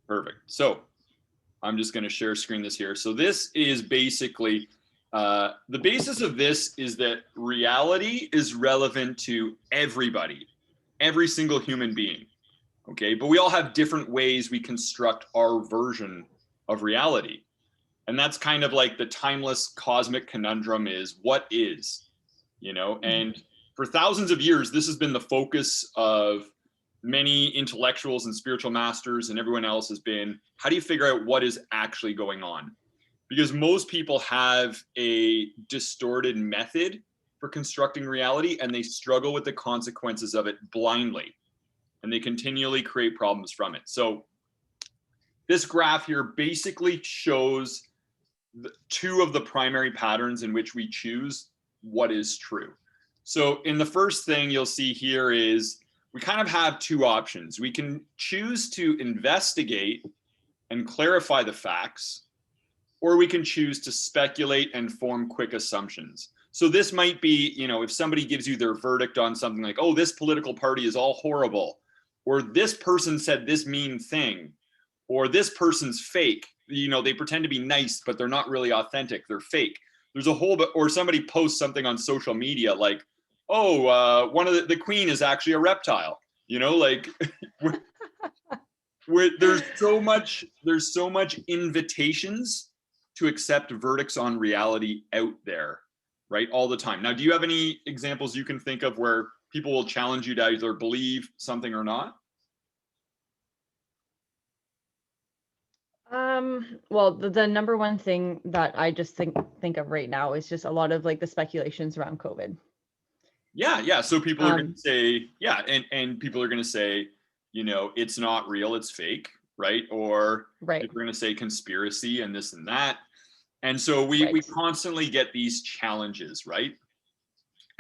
Perfect. So I'm just going to share screen this here. So this is basically the basis of this is that reality is relevant to everybody, every single human being. Okay, but we all have different ways we construct our version of reality. And that's kind of like the timeless cosmic conundrum is what is, and for thousands of years, this has been the focus of many intellectuals and spiritual masters and everyone else has been, how do you figure out what is actually going on? Because most people have a distorted method for constructing reality and they struggle with the consequences of it blindly and they continually create problems from it. So this graph here basically shows two of the primary patterns in which we choose what is true. So in the first thing you'll see here is we kind of have two options. We can choose to investigate and clarify the facts, or we can choose to speculate and form quick assumptions. So this might be, if somebody gives you their verdict on something like, oh, this political party is all horrible, or this person said this mean thing, or this person's fake. They pretend to be nice, but they're not really authentic. They're fake. There's a whole bit, or somebody posts something on social media like, oh, one of the queen is actually a reptile. Like there's so much invitations to accept verdicts on reality out there, right? All the time. Now, do you have any examples you can think of where people will challenge you to either believe something or not? Well, the number one thing that I just think of right now is just a lot of like the speculations around COVID. Yeah. So people are going to say, and people are going to say, it's not real, it's fake, right? Or right. People are going to say conspiracy and this and that. And so we constantly get these challenges, right?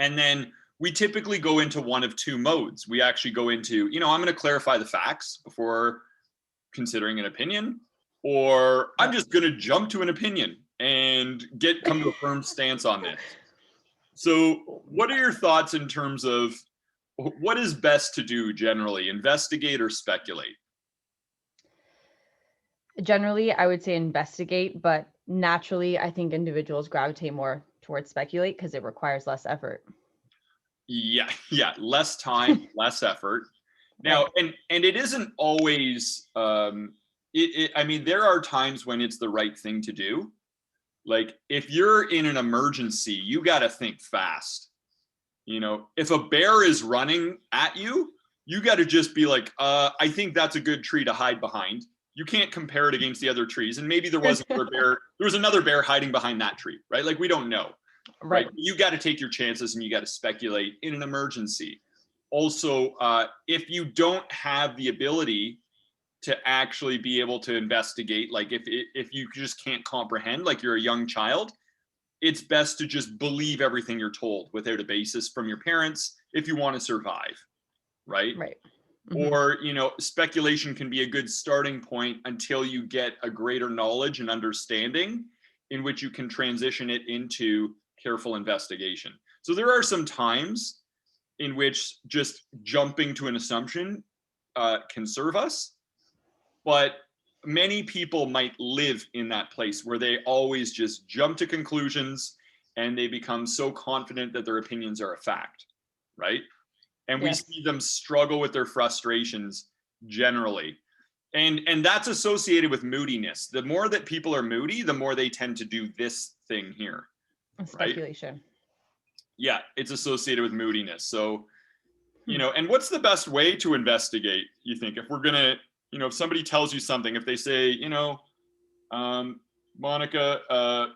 And then we typically go into one of two modes. We actually go into, I'm going to clarify the facts before considering an opinion, or I'm just going to jump to an opinion and come to a firm stance on this. So what are your thoughts in terms of what is best to do generally, investigate or speculate? Generally, I would say investigate, but naturally, I think individuals gravitate more towards speculate because it requires less effort. Yeah, less time, less effort. Now, right. and it isn't always, I mean, there are times when it's the right thing to do. Like if you're in an emergency, you got to think fast. If a bear is running at you, you got to just be like, I think that's a good tree to hide behind. You can't compare it against the other trees. And maybe there was another bear hiding behind that tree, right? Like we don't know, right? You got to take your chances and you got to speculate in an emergency. Also, if you don't have the ability to actually be able to investigate, like if you just can't comprehend, like you're a young child, it's best to just believe everything you're told without a basis from your parents if you want to survive, right? Right. Mm-hmm. Or, speculation can be a good starting point until you get a greater knowledge and understanding in which you can transition it into careful investigation. So there are some times in which just jumping to an assumption can serve us, but many people might live in that place where they always just jump to conclusions and they become so confident that their opinions are a fact, right? And we see them struggle with their frustrations generally. And that's associated with moodiness. The more that people are moody, the more they tend to do this thing here. Speculation. Right? Yeah, it's associated with moodiness. So, and what's the best way to investigate, you think? If we're going to, if somebody tells you something, if they say, Monica,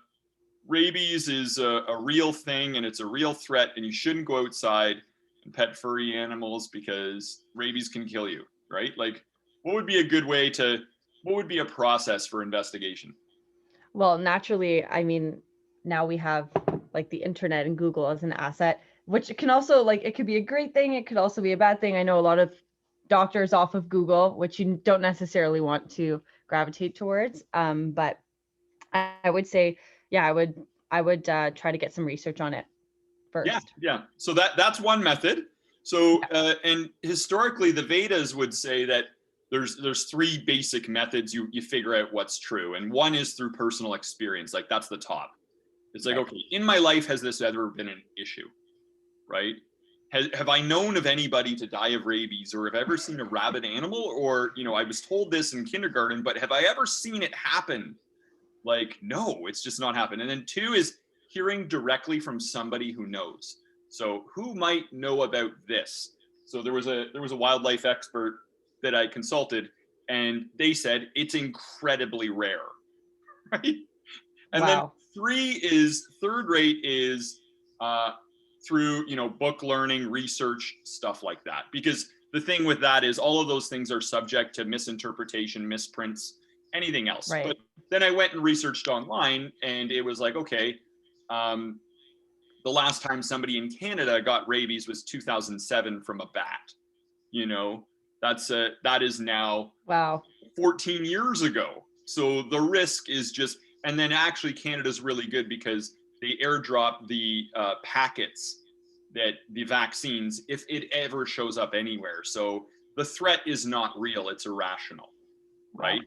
rabies is a real thing and it's a real threat and you shouldn't go outside and pet furry animals because rabies can kill you, right? Like, what would be a process for investigation? Well, naturally, I mean, now we have like the internet and Google as an asset, which can also it could be a great thing. It could also be a bad thing. I know a lot of doctors off of Google, which you don't necessarily want to gravitate towards. But I would say, I would try to get some research on it first. Yeah. So that's one method. So, and historically the Vedas would say that there's three basic methods you figure out what's true. And one is through personal experience. Like that's the top. It's like, Right. okay, in my life, has this ever been an issue? Right? Have I known of anybody to die of rabies, or have I ever seen a rabid animal? Or, I was told this in kindergarten, but have I ever seen it happen? Like, no, it's just not happened. And then two is hearing directly from somebody who knows. So who might know about this? So there was a wildlife expert that I consulted, and they said it's incredibly rare, right? And then Wow. third rate is through book learning, research, stuff like that. Because the thing with that is all of those things are subject to misinterpretation, misprints, anything else. Right. But then I went and researched online, and it was like, okay, the last time somebody in Canada got rabies was 2007 from a bat. That is now Wow. 14 years ago. So the risk is just, and then actually Canada's really good because they airdrop the packets that the vaccines, if it ever shows up anywhere. So the threat is not real, it's irrational, right? Wow.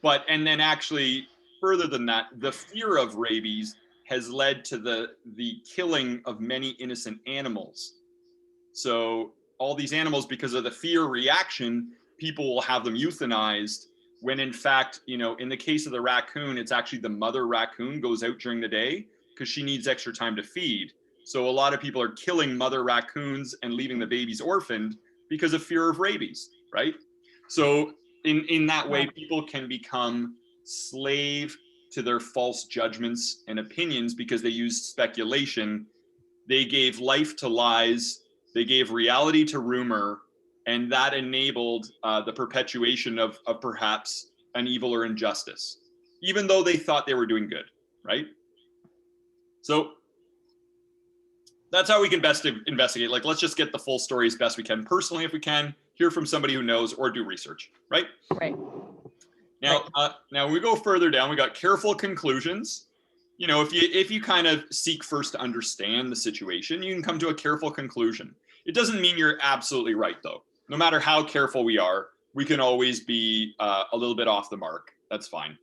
But, and then actually further than that, the fear of rabies has led to the killing of many innocent animals. So all these animals, because of the fear reaction, people will have them euthanized, when in fact, in the case of the raccoon, it's actually the mother raccoon goes out during the day because she needs extra time to feed. So a lot of people are killing mother raccoons and leaving the babies orphaned because of fear of rabies, right? So in that way, people can become slave to their false judgments and opinions because they used speculation. They gave life to lies. They gave reality to rumor, and that enabled the perpetuation of perhaps an evil or injustice, even though they thought they were doing good, right? So that's how we can best investigate. Like, let's just get the full story as best we can, personally, if we can, hear from somebody who knows, or do research, right? Right. Now, now we go further down. We got careful conclusions. If you kind of seek first to understand the situation, you can come to a careful conclusion. It doesn't mean you're absolutely right, though. No matter how careful we are, we can always be a little bit off the mark. That's fine.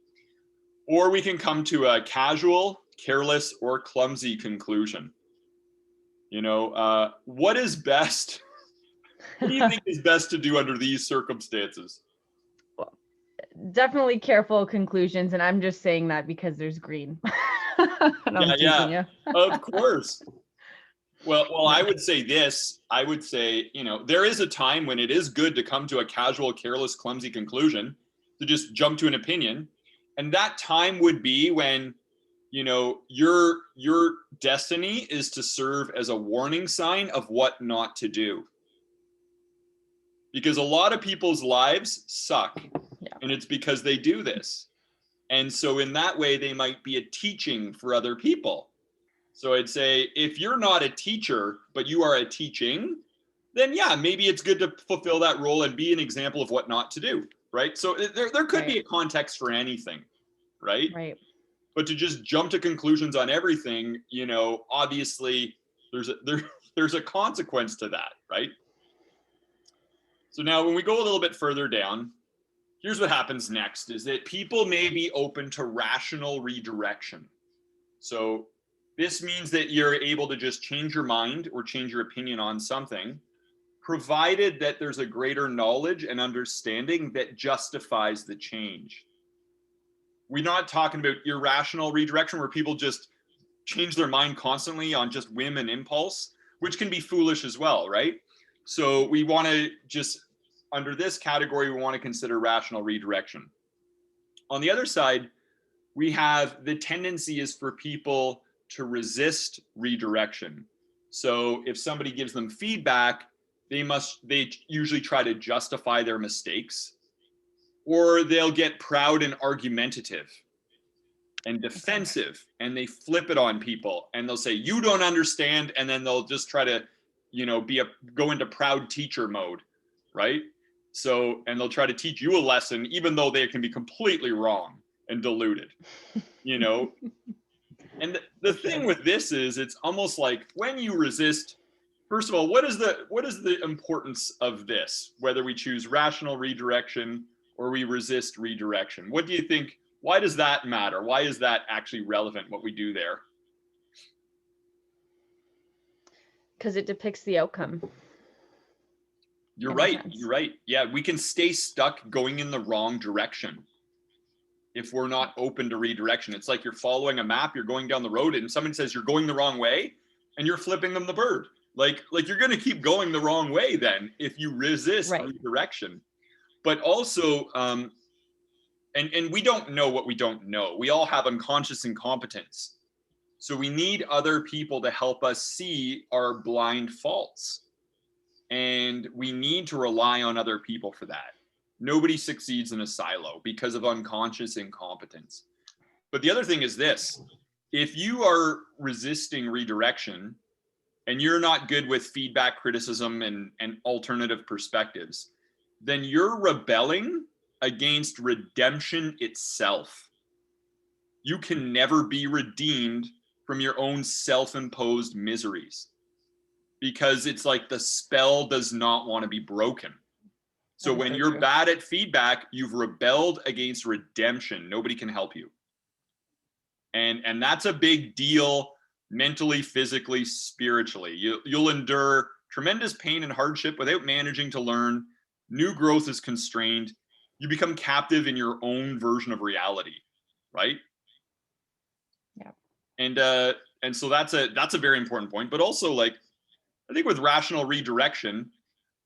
Or we can come to a casual, careless, or clumsy conclusion. What is best? What do you think is best to do under these circumstances? Definitely careful conclusions, and I'm just saying that because there's green. I'm teasing you. Of course. Well, I would say this. I would say, there is a time when it is good to come to a casual, careless, clumsy conclusion, to just jump to an opinion. And that time would be when, your destiny is to serve as a warning sign of what not to do. Because a lot of people's lives suck, and it's because they do this. And so in that way, they might be a teaching for other people. So I'd say if you're not a teacher, but you are a teaching, then yeah, maybe it's good to fulfill that role and be an example of what not to do, right? So there could be a context for anything, right? Right. But to just jump to conclusions on everything, obviously there's a consequence to that, right? So now when we go a little bit further down, here's what happens next, is that people may be open to rational redirection. So this means that you're able to just change your mind or change your opinion on something, provided that there's a greater knowledge and understanding that justifies the change. We're not talking about irrational redirection where people just change their mind constantly on just whim and impulse, which can be foolish as well, right? So we want to just, under this category, we want to consider rational redirection. On the other side, we have the tendency is for people to resist redirection. So if somebody gives them feedback, they usually try to justify their mistakes, or they'll get proud and argumentative and defensive, and they flip it on people, and they'll say, you don't understand, and then they'll just try to, go into proud teacher mode, right? So, and they'll try to teach you a lesson, even though they can be completely wrong and deluded, And the thing with this is, it's almost like when you resist first of all, what is the importance of this, whether we choose rational redirection or we resist redirection? What do you think? Why does that matter? Why is that actually relevant, what we do there? Because it depicts the outcome. You're right. You're right. Yeah, we can stay stuck going in the wrong direction if we're not open to redirection. It's like you're following a map, you're going down the road, and someone says you're going the wrong way, and you're flipping them the bird. Like you're going to keep going the wrong way then if you resist redirection. But also, and we don't know what we don't know. We all have unconscious incompetence. So we need other people to help us see our blind faults. And we need to rely on other people for that. Nobody succeeds in a silo because of unconscious incompetence. But the other thing is this: if you are resisting redirection and you're not good with feedback, criticism, and alternative perspectives, then you're rebelling against redemption itself. You can never be redeemed from your own self-imposed miseries, because it's like the spell does not want to be broken. So when you're bad at feedback, you've rebelled against redemption. Nobody can help you. And that's a big deal mentally, physically, spiritually. You'll endure tremendous pain and hardship without managing to learn. New growth is constrained. You become captive in your own version of reality, right? Yeah. And so that's a very important point. But also, like, I think with rational redirection,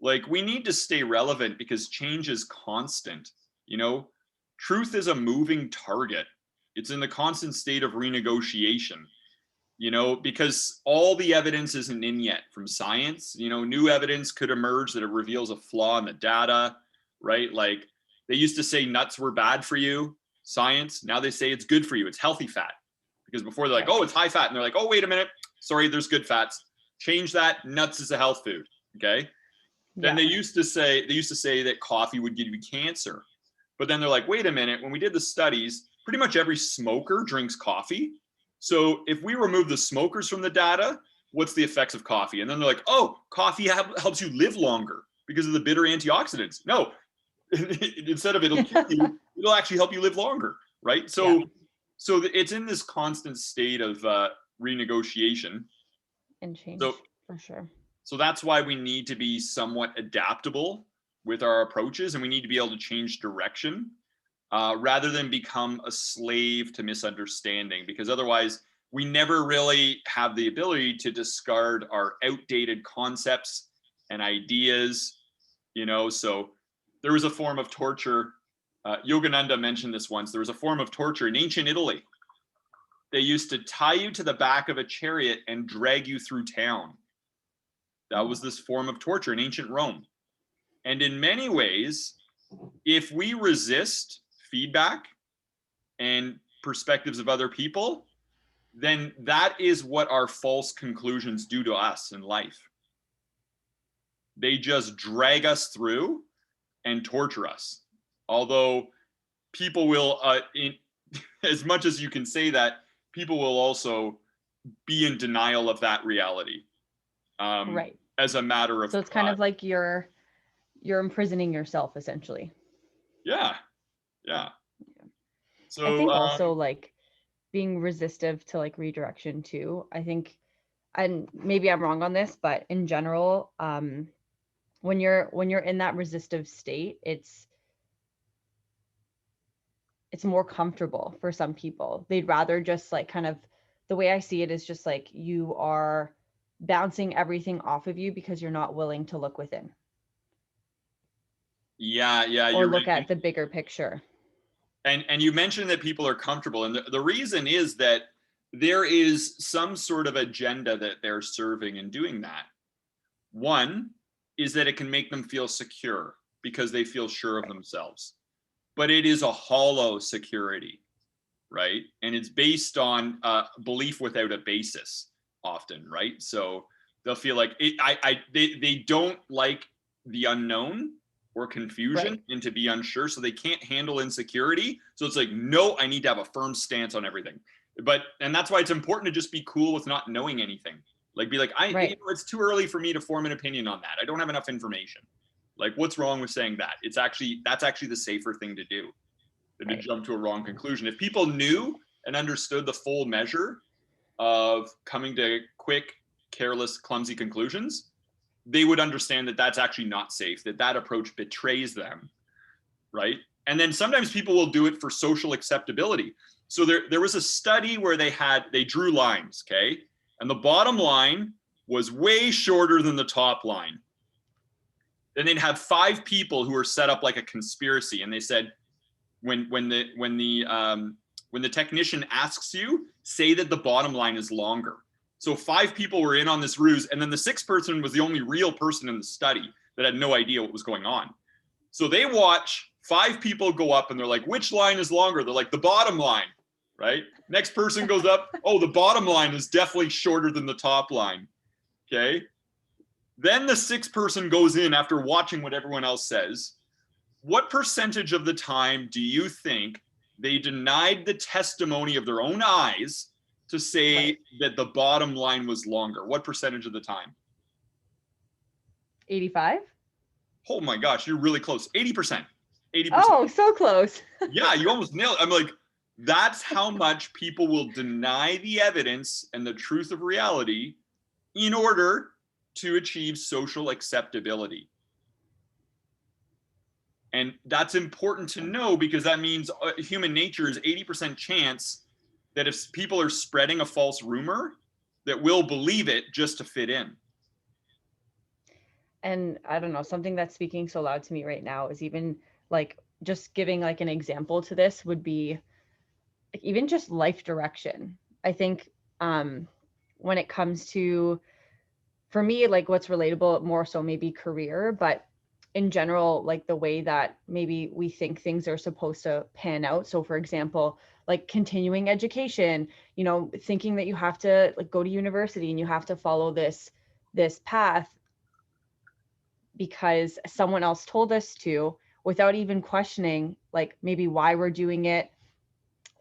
like, we need to stay relevant because change is constant. You know, truth is a moving target. It's in the constant state of renegotiation, you know, because all the evidence isn't in yet from science. You know, new evidence could emerge that it reveals a flaw in the data, right? Like, they used to say nuts were bad for you, science. Now they say it's good for you. It's healthy fat. Because before they're like, oh, it's high fat. And they're like, oh, wait a minute. Sorry, there's good fats. Change that. Nuts is a health food. Okay. Then they used to say that coffee would give you cancer. But then they're like, wait a minute. When we did the studies, pretty much every smoker drinks coffee. So if we remove the smokers from the data, what's the effects of coffee? And then they're like, oh, coffee helps you live longer because of the bitter antioxidants. No, instead of it'll kill you, it'll actually help you live longer, right? So it's in this constant state of renegotiation and change, for sure. So that's why we need to be somewhat adaptable with our approaches, and we need to be able to change direction rather than become a slave to misunderstanding, because otherwise we never really have the ability to discard our outdated concepts and ideas, you know. So there was a form of torture. Yogananda mentioned this once. There was a form of torture in ancient Italy. They used to tie you to the back of a chariot and drag you through town. That was this form of torture in ancient Rome. And in many ways, if we resist feedback and perspectives of other people, then that is what our false conclusions do to us in life. They just drag us through and torture us. Although people will, as much as you can say that, people will also be in denial of that reality. Right. As a matter of, so it's kind of like you're imprisoning yourself, essentially. Yeah. So I think also like being resistive to like redirection too. I think, and maybe I'm wrong on this, but in general, when you're in that resistive state, it's more comfortable for some people. They'd rather just like, kind of, the way I see it is just like you are bouncing everything off of you because you're not willing to look within. Yeah. Or look at the bigger picture. And you mentioned that people are comfortable. And the reason is that there is some sort of agenda that they're serving in doing that. One is that it can make them feel secure because they feel sure of themselves. But it is a hollow security, right? And it's based on belief without a basis often, right? So they'll feel like they don't like the unknown or confusion and to be unsure, so they can't handle insecurity. So it's like, no, I need to have a firm stance on everything. And that's why it's important to just be cool with not knowing anything. Like, be like, it's too early for me to form an opinion on that. I don't have enough information. Like, what's wrong with saying that? That's actually the safer thing to do than to jump to a wrong conclusion. If people knew and understood the full measure of coming to quick, careless, clumsy conclusions, they would understand that that's actually not safe, that approach betrays them, right? And then sometimes people will do it for social acceptability. So there was a study where they drew lines, okay? And the bottom line was way shorter than the top line. Then they'd have 5 people who were set up like a conspiracy, and they said, when the technician asks you, say that the bottom line is longer. So 5 people were in on this ruse, and then the 6th person was the only real person in the study that had no idea what was going on. So they watch 5 people go up, and they're like, which line is longer? They're like, the bottom line, right? Next person goes up, oh, the bottom line is definitely shorter than the top line, okay? Then the 6th person goes in after watching what everyone else says. What percentage of the time do you think they denied the testimony of their own eyes to say that the bottom line was longer? What percentage of the time? 85? Oh my gosh, you're really close. 80%. 80%. Oh, so close. Yeah, you almost nailed it. I'm like, that's how much people will deny the evidence and the truth of reality in order to achieve social acceptability. And that's important to know, because that means human nature is 80% chance that if people are spreading a false rumor, that we'll believe it just to fit in. And I don't know, something that's speaking so loud to me right now is even like just giving like an example to this would be like even just life direction. I think when it comes to, for me, like what's relatable more so maybe career, but in general, like the way that maybe we think things are supposed to pan out. So for example, like continuing education, you know, thinking that you have to like go to university and you have to follow this path because someone else told us to, without even questioning like maybe why we're doing it,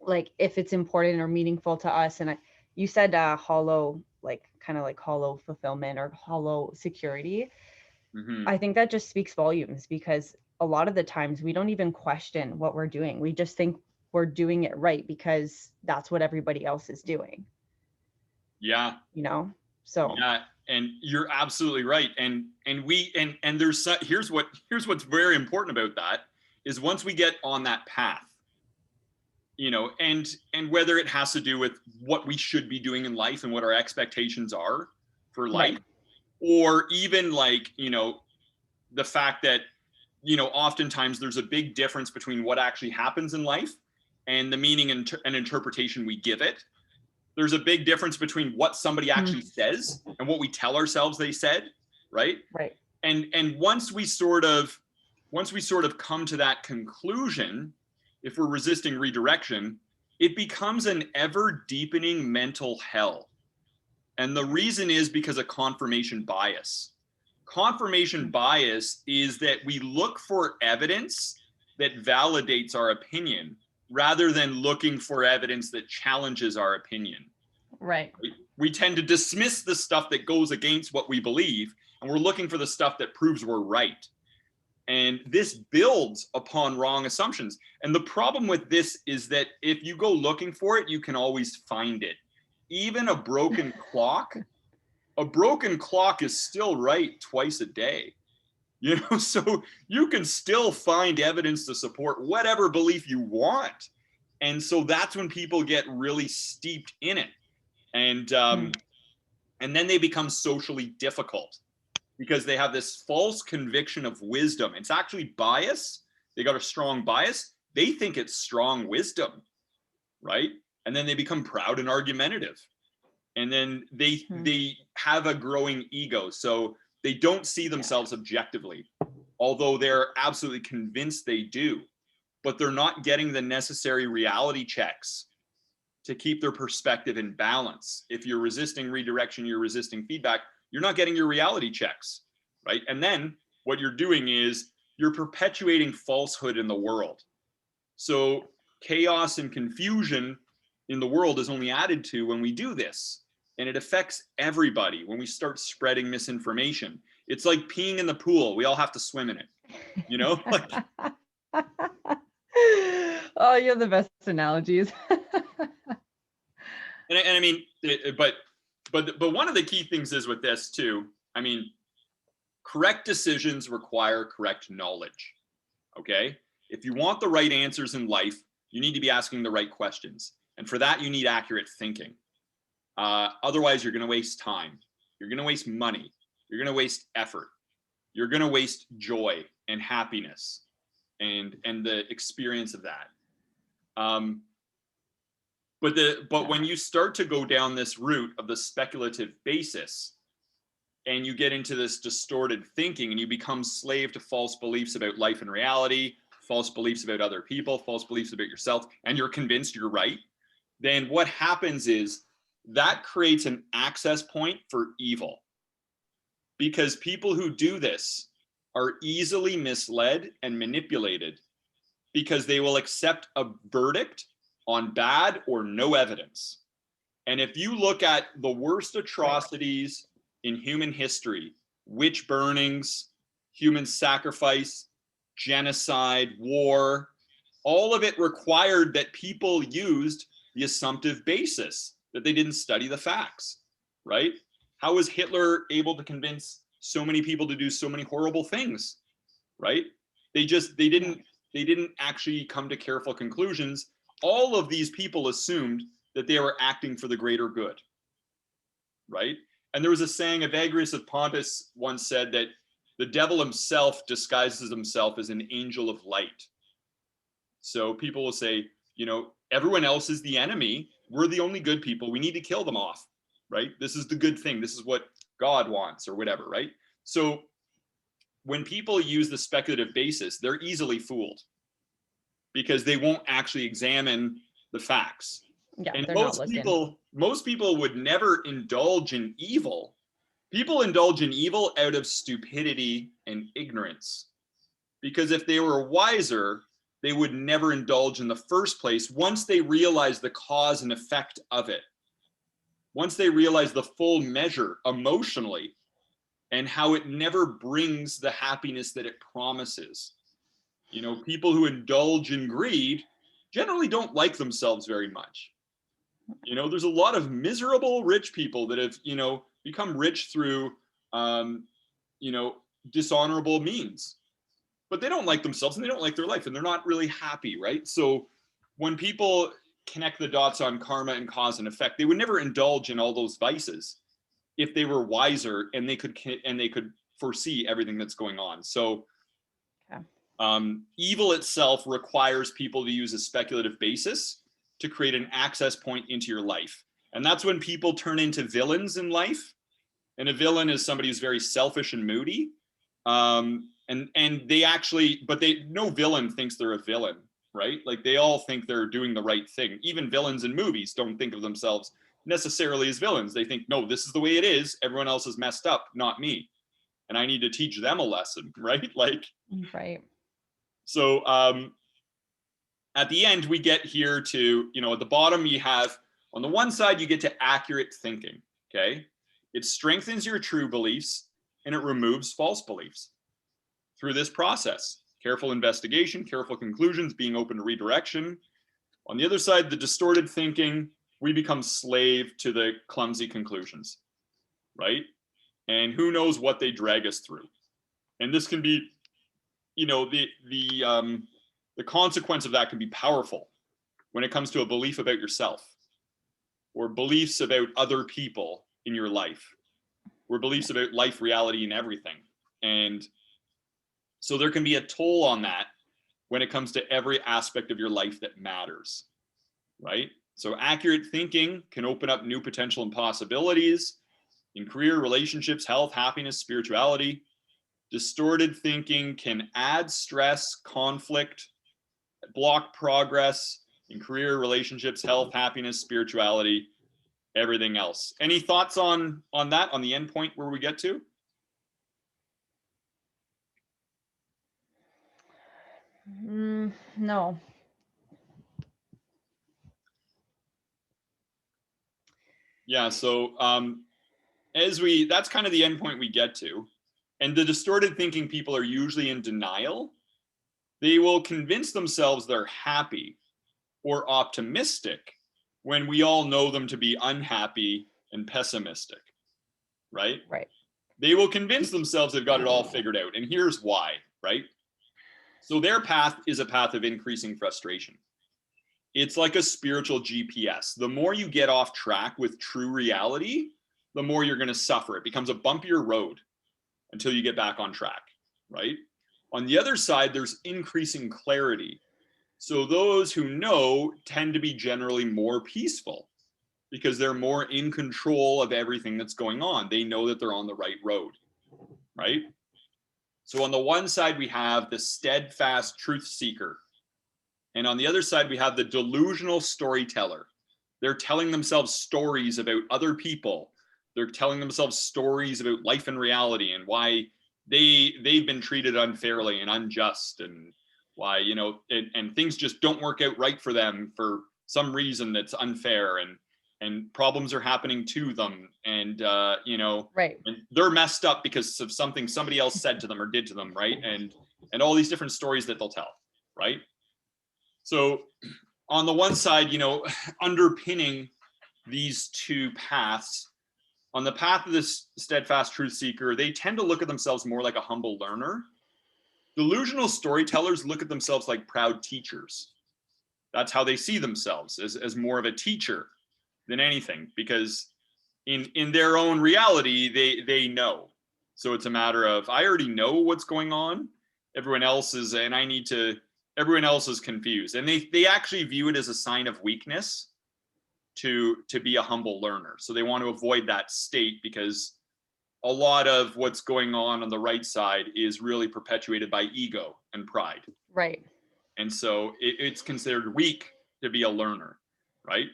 like if it's important or meaningful to us. And you said hollow, like kind of like hollow fulfillment or hollow security. Mm-hmm. I think that just speaks volumes, because a lot of the times we don't even question what we're doing. We just think we're doing it right because that's what everybody else is doing. Yeah. You know? So yeah, and you're absolutely right. And there's here's what's very important about that is once we get on that path, you know, and whether it has to do with what we should be doing in life and what our expectations are for life, or even like, you know, the fact that, you know, oftentimes there's a big difference between what actually happens in life and the meaning and interpretation we give it. There's a big difference between what somebody actually says and what we tell ourselves they said, right? Right. And once we sort of come to that conclusion, if we're resisting redirection, it becomes an ever deepening mental hell. And the reason is because of confirmation bias. Confirmation bias is that we look for evidence that validates our opinion rather than looking for evidence that challenges our opinion. Right. We tend to dismiss the stuff that goes against what we believe, and we're looking for the stuff that proves we're right. And this builds upon wrong assumptions. And the problem with this is that if you go looking for it, you can always find it. Even a broken clock is still right twice a day. You know, so you can still find evidence to support whatever belief you want. And so that's when people get really steeped in it. And then they become socially difficult because they have this false conviction of wisdom. It's actually bias. They got a strong bias. They think it's strong wisdom, right? And then they become proud and argumentative. And then they have a growing ego. So they don't see themselves objectively, although they're absolutely convinced they do. But they're not getting the necessary reality checks to keep their perspective in balance. If you're resisting redirection, you're resisting feedback, you're not getting your reality checks, right? And then what you're doing is you're perpetuating falsehood in the world. So chaos and confusion in the world is only added to when we do this. and it affects everybody when we start spreading misinformation. It's like peeing in the pool. We all have to swim in it, you know? Like, oh, you have the best analogies. and I mean, but one of the key things is with this too. I mean, correct decisions require correct knowledge. Okay, if you want the right answers in life, you need to be asking the right questions, and for that, you need accurate thinking. Otherwise, you're going to waste time. You're going to waste money. You're going to waste effort. You're going to waste joy and happiness, and the experience of that. But when you start to go down this route of the speculative basis, and you get into this distorted thinking, and you become slave to false beliefs about life and reality, false beliefs about other people, false beliefs about yourself, and you're convinced you're right, then what happens is that creates an access point for evil. Because people who do this are easily misled and manipulated because they will accept a verdict on bad or no evidence. And if you look at the worst atrocities in human history, witch burnings, human sacrifice, genocide, war, all of it required that people used the assumptive basis, that they didn't study the facts, right? How was Hitler able to convince so many people to do so many horrible things, right? They didn't actually come to careful conclusions. All of these people assumed that they were acting for the greater good, right? And there was a saying, Evagrius of Pontus once said that the devil himself disguises himself as an angel of light. So people will say, you know, everyone else is the enemy. We're the only good people. We need to kill them off, right? This is the good thing. This is what God wants or whatever, right? So when people use the speculative basis, they're easily fooled because they won't actually examine the facts. Yeah, And they're not looking. most people would never indulge in evil. People indulge in evil out of stupidity and ignorance. Because if they were wiser, they would never indulge in the first place once they realize the cause and effect of it. Once they realize the full measure emotionally and how it never brings the happiness that it promises. You know, people who indulge in greed generally don't like themselves very much. You know, there's a lot of miserable rich people that have, you know, become rich through, you know, dishonorable means, but they don't like themselves and they don't like their life and they're not really happy, right? So when people connect the dots on karma and cause and effect, they would never indulge in all those vices if they were wiser and they could foresee everything that's going on. So evil itself requires people to use a speculative basis to create an access point into your life. And that's when people turn into villains in life. And a villain is somebody who's very selfish and moody. And they actually, but no villain thinks they're a villain, right? Like they all think they're doing the right thing. Even villains in movies don't think of themselves necessarily as villains. They think, no, this is the way it is. Everyone else is messed up, not me. And I need to teach them a lesson, right? Like, right. So at the end, we get here to, you know, at the bottom, you have on the one side, you get to accurate thinking. Okay. It strengthens your true beliefs and it removes false beliefs through this process. Careful investigation, careful conclusions, being open to redirection. On the other side, the distorted thinking, we become slave to the clumsy conclusions, right? And who knows what they drag us through. And this can be, you know, the consequence of that can be powerful when it comes to a belief about yourself or beliefs about other people in your life or beliefs about life, reality, and everything. And so there can be a toll on that when it comes to every aspect of your life that matters, right? So accurate thinking can open up new potential and possibilities in career, relationships, health, happiness, spirituality. Distorted thinking can add stress, conflict, block progress in career, relationships, health, happiness, spirituality, everything else. Any thoughts on that, on the end point where we get to? No. Yeah. So that's kind of the end point we get to. And the distorted thinking people are usually in denial. They will convince themselves they're happy or optimistic when we all know them to be unhappy and pessimistic, right? Right. They will convince themselves they've got it all figured out. And here's why, right? So their path is a path of increasing frustration. It's like a spiritual GPS. The more you get off track with true reality, the more you're going to suffer. It becomes a bumpier road until you get back on track, right? On the other side, there's increasing clarity. So those who know tend to be generally more peaceful because they're more in control of everything that's going on. They know that they're on the right road, right? So on the one side, we have the steadfast truth seeker. And on the other side, we have the delusional storyteller. They're telling themselves stories about other people. They're telling themselves stories about life and reality and why they've been treated unfairly and unjust, and why, and things just don't work out right for them for some reason that's unfair, and problems are happening to them, and Right. and they're messed up because of something somebody else said to them or did to them, right? And all these different stories that they'll tell, right? So on the one side, underpinning these two paths, on the path of this steadfast truth seeker, they tend to look at themselves more like a humble learner. Delusional storytellers look at themselves like proud teachers. That's how they see themselves, as more of a teacher than anything, because in their own reality, they know. So it's a matter of, I already know what's going on. Everyone else is, and I need to, everyone else is confused. And they actually view it as a sign of weakness to be a humble learner. So they want to avoid that state, because a lot of what's going on the right side is really perpetuated by ego and pride. Right. And so it's considered weak to be a learner, right?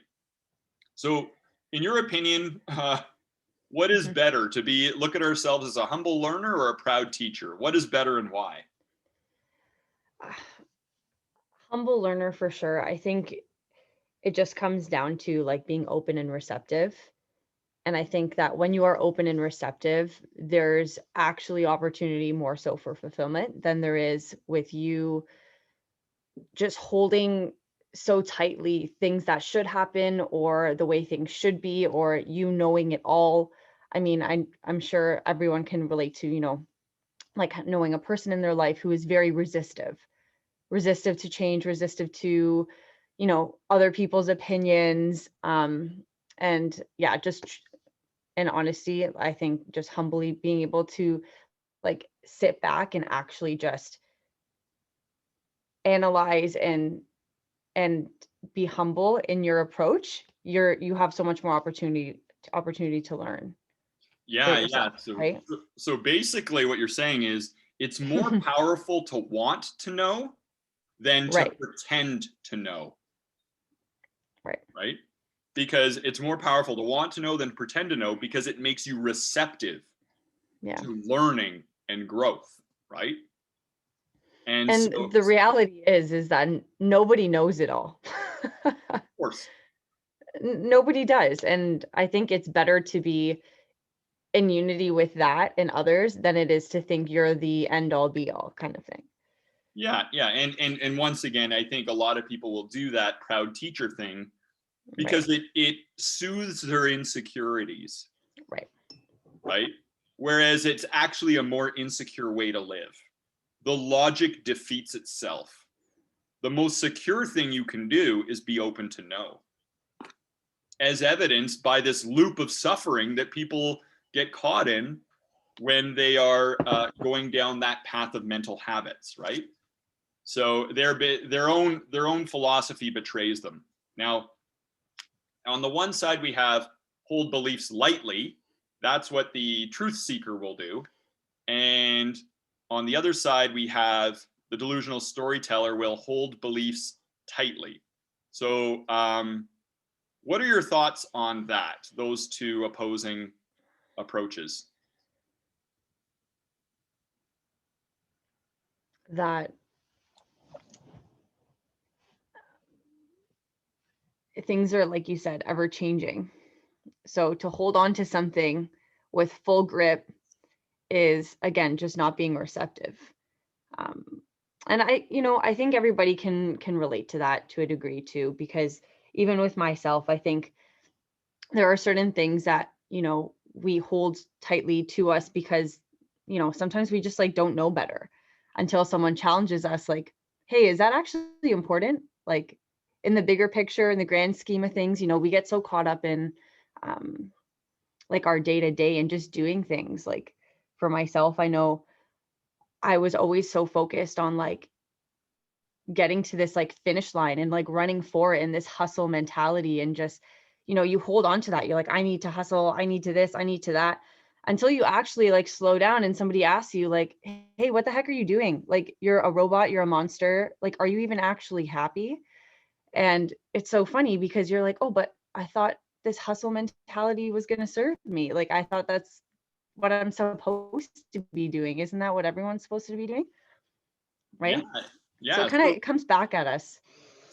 So in your opinion, what is Mhm. better, to look at ourselves as a humble learner or a proud teacher? What is better and why? Humble learner for sure. I think it just comes down to like being open and receptive. And I think that when you are open and receptive, there's actually opportunity more so for fulfillment than there is with you just holding so tightly things that should happen or the way things should be, or you knowing it all. I mean, I'm sure everyone can relate to, like knowing a person in their life who is very resistive to change, resistive to, other people's opinions. And yeah, just in honesty, I think just humbly being able to like sit back and actually just analyze and be humble in your approach, you have so much more opportunity to learn for Yeah. yourself, So, right? so basically, what you're saying is it's more powerful to want to know than to Right, pretend to know, right. right? Because it's more powerful to want to know than pretend to know, because it makes you receptive Yeah. to learning and growth, right? And so, And the reality is that nobody knows it all. of course, Nobody does. And I think it's better to be in unity with that and others than it is to think you're the end all be all kind of thing. yeah, and once again, I think a lot of people will do that proud teacher thing Right, because it soothes their insecurities, right, right? Whereas it's actually a more insecure way to live. The logic defeats itself. The most secure thing you can do is be open to know, as evidenced by this loop of suffering that people get caught in when they are going down that path of mental habits, right? So their own philosophy betrays them. Now, on the one side, we have hold beliefs lightly. That's what the truth seeker will do. And on the other side, we have the delusional storyteller will hold beliefs tightly. So, what are your thoughts on that? Those two opposing approaches. that things are, like you said, ever changing. So to hold on to something with full grip is, again, just not being receptive. And I think everybody can relate to that to a degree too, because even with myself, I think there are certain things that, we hold tightly to us because, sometimes we just like don't know better until someone challenges us like, hey, is that actually important? Like in the bigger picture, in the grand scheme of things, we get so caught up in like our day to day and just doing things. Like for myself, I know I was always so focused on like getting to this like finish line and like running for it in this hustle mentality, and just, you hold on to that. You're like, I need to hustle, I need to this, I need to that, until you actually like slow down and somebody asks you like, hey, what the heck are you doing? Like, you're a robot, you're a monster. Like, are you even actually happy? And it's so funny because you're like, oh, but I thought this hustle mentality was going to serve me. Like, I thought that's what I'm supposed to be doing. Isn't that what everyone's supposed to be doing? Yeah. Right. So Yeah. it kind of, it comes back at us.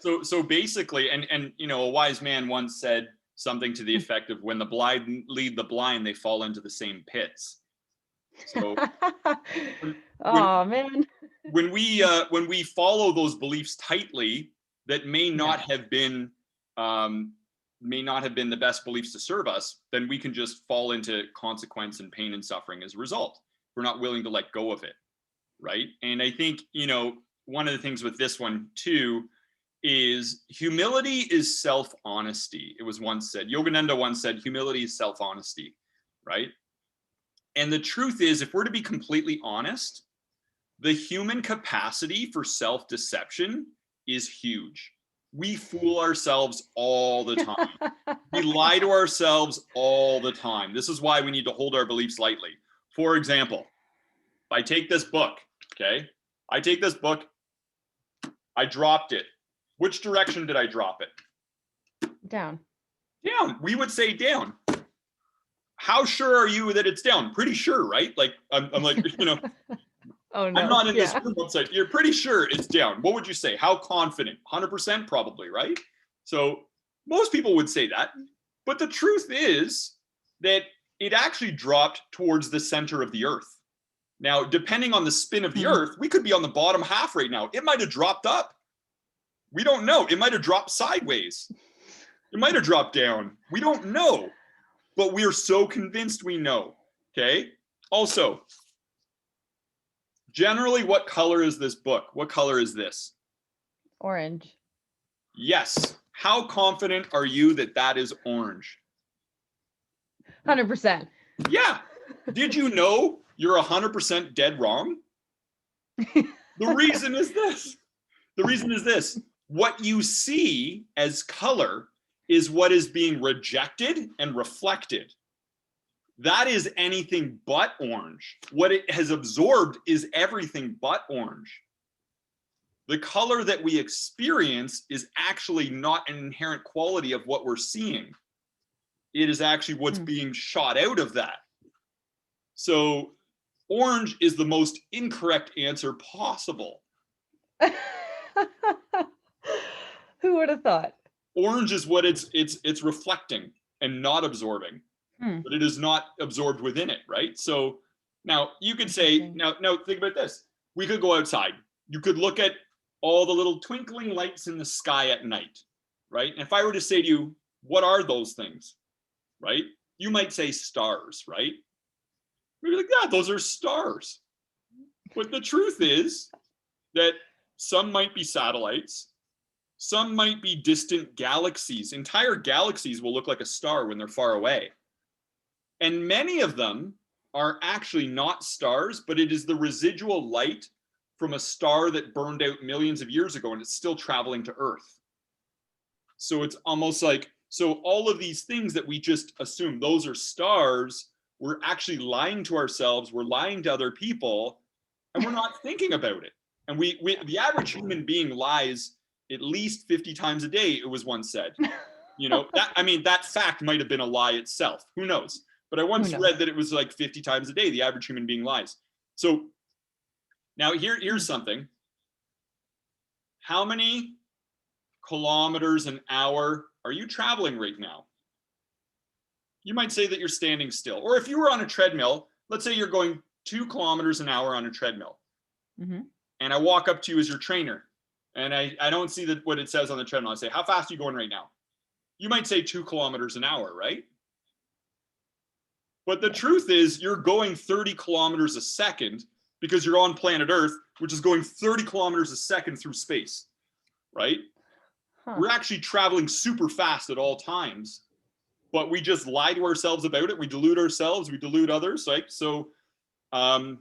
So basically, and a wise man once said something to the effect of, when the blind lead the blind, they fall into the same pits. So when Oh man. when we follow those beliefs tightly that may not have been the best beliefs to serve us, then we can just fall into consequence and pain and suffering as a result. We're not willing to let go of it, right? And I think, one of the things with this one too is humility is self-honesty. It was once said, Yogananda once said, humility is self-honesty, right? And the truth is, if we're to be completely honest, the human capacity for self-deception is huge. We fool ourselves all the time. We lie to ourselves all the time. This is why we need to hold our beliefs lightly. For example, if I take this book, okay? I take this book, I dropped it. Which direction did I drop it? Down. Down. We would say down. How sure are you that it's down? Pretty sure, right? Like, I'm like, Oh no. I'm not in this Yeah. room outside. You're pretty sure it's down. What would you say? How confident? 100% probably, right? So most people would say that. But the truth is that it actually dropped towards the center of the earth. Now, depending on the spin of the earth, we could be on the bottom half right now. It might have dropped up. We don't know. It might have dropped sideways. It might have dropped down. We don't know. But we are so convinced we know. Okay? Also, generally, what color is this book? What color is this? Orange. Yes. How confident are you that that is orange? 100%. Yeah. Did you know you're 100% dead wrong? The reason is this. The reason is this. What you see as color is what is being rejected and reflected. That is anything but orange. What it has absorbed is everything but orange. The color that we experience is actually not an inherent quality of what we're seeing. It is actually what's being shot out of that. So orange is the most incorrect answer possible. Who would have thought? Orange is what it's reflecting and not absorbing. But it is not absorbed within it, right? So now you could say, now think about this. We could go outside. You could look at all the little twinkling lights in the sky at night, right? And if I were to say to you, what are those things, right? You might say stars, right? You're like, yeah, those are stars. But the truth is that some might be satellites, some might be distant galaxies. Entire galaxies will look like a star when they're far away. And many of them are actually not stars, but it is the residual light from a star that burned out millions of years ago, and it's still traveling to Earth. So it's almost like, so all of these things that we just assume those are stars, we're actually lying to ourselves, we're lying to other people, and we're not thinking about it. And the average human being lies at least 50 times a day, it was once said. That fact might have been a lie itself. Who knows? But I once read that it was like 50 times a day the average human being lies. So now here's something. How many kilometers an hour are you traveling right now? You might say that you're standing still. Or if you were on a treadmill, let's say you're going 2 kilometers an hour on a treadmill. Mm-hmm. And I walk up to you as your trainer. And I don't see what it says on the treadmill. I say, how fast are you going right now? You might say 2 kilometers an hour, right? But the truth is you're going 30 kilometers a second because you're on planet Earth, which is going 30 kilometers a second through space, right? We're actually traveling super fast at all times, but we just lie to ourselves about it. We delude ourselves, we delude others, right? So I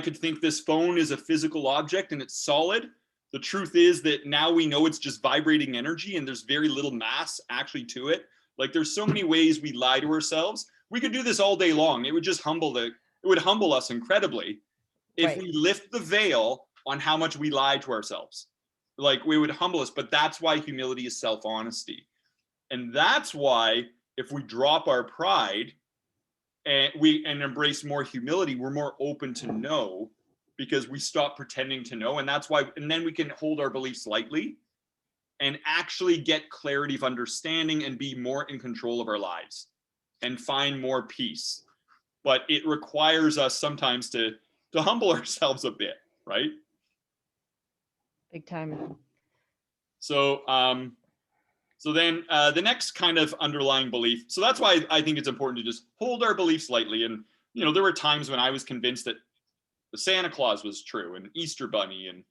could think this phone is a physical object and it's solid. The truth is that now we know it's just vibrating energy and there's very little mass actually to it. Like there's so many ways we lie to ourselves. We could do this all day long. It would just it would humble us incredibly if we lift the veil on how much we lie to ourselves. Like we would humble us, but that's why humility is self-honesty. And that's why if we drop our pride and embrace more humility, we're more open to know because we stop pretending to know. And that's why, and then we can hold our beliefs lightly and actually get clarity of understanding and be more in control of our lives and find more peace. But it requires us sometimes to humble ourselves a bit, right? Big time. So then the next kind of underlying belief. So that's why I think it's important to just hold our beliefs lightly. And, you know, there were times when I was convinced that the Santa Claus was true and Easter Bunny. And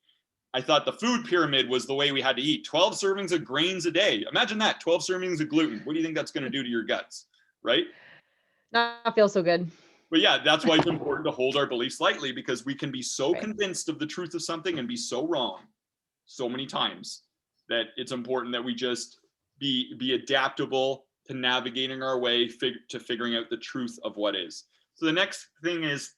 I thought the food pyramid was the way we had to eat. 12 servings of grains a day. Imagine that, 12 servings of gluten. What do you think that's going to do to your guts, right? Not feel so good. But yeah, that's why it's important to hold our beliefs lightly because we can be so convinced of the truth of something and be so wrong so many times that it's important that we just be adaptable to navigating our way to figuring out the truth of what is. So the next thing is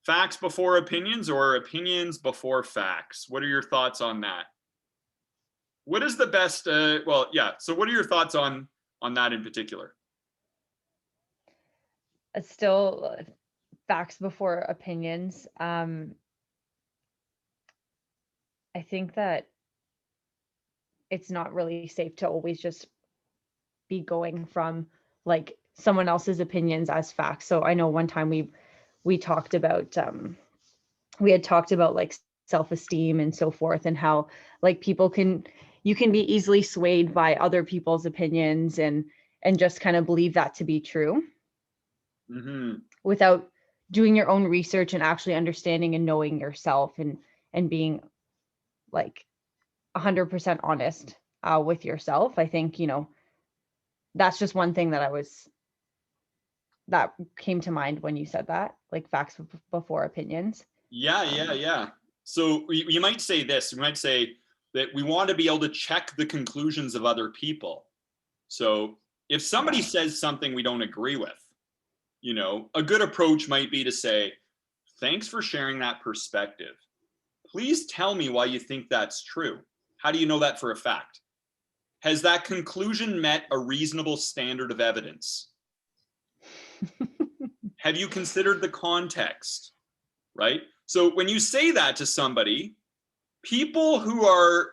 facts before opinions or opinions before facts. What are your thoughts on that? What is the best, so what are your thoughts on that in particular? It's still facts before opinions. I think that it's not really safe to always just be going from like someone else's opinions as facts. So I know one time we talked about we had talked about like self-esteem and so forth and how like you can be easily swayed by other people's opinions and just kind of believe that to be true without doing your own research and actually understanding and knowing yourself and being like 100% honest with yourself. I think, you know, that's just one thing that came to mind when you said that, like facts before opinions. Yeah. So you might say this, you might say that we want to be able to check the conclusions of other people. So if somebody says something we don't agree with, you know, a good approach might be to say, thanks for sharing that perspective. Please tell me why you think that's true. How do you know that for a fact? Has that conclusion met a reasonable standard of evidence? Have you considered the context, right? So when you say that to somebody, people who are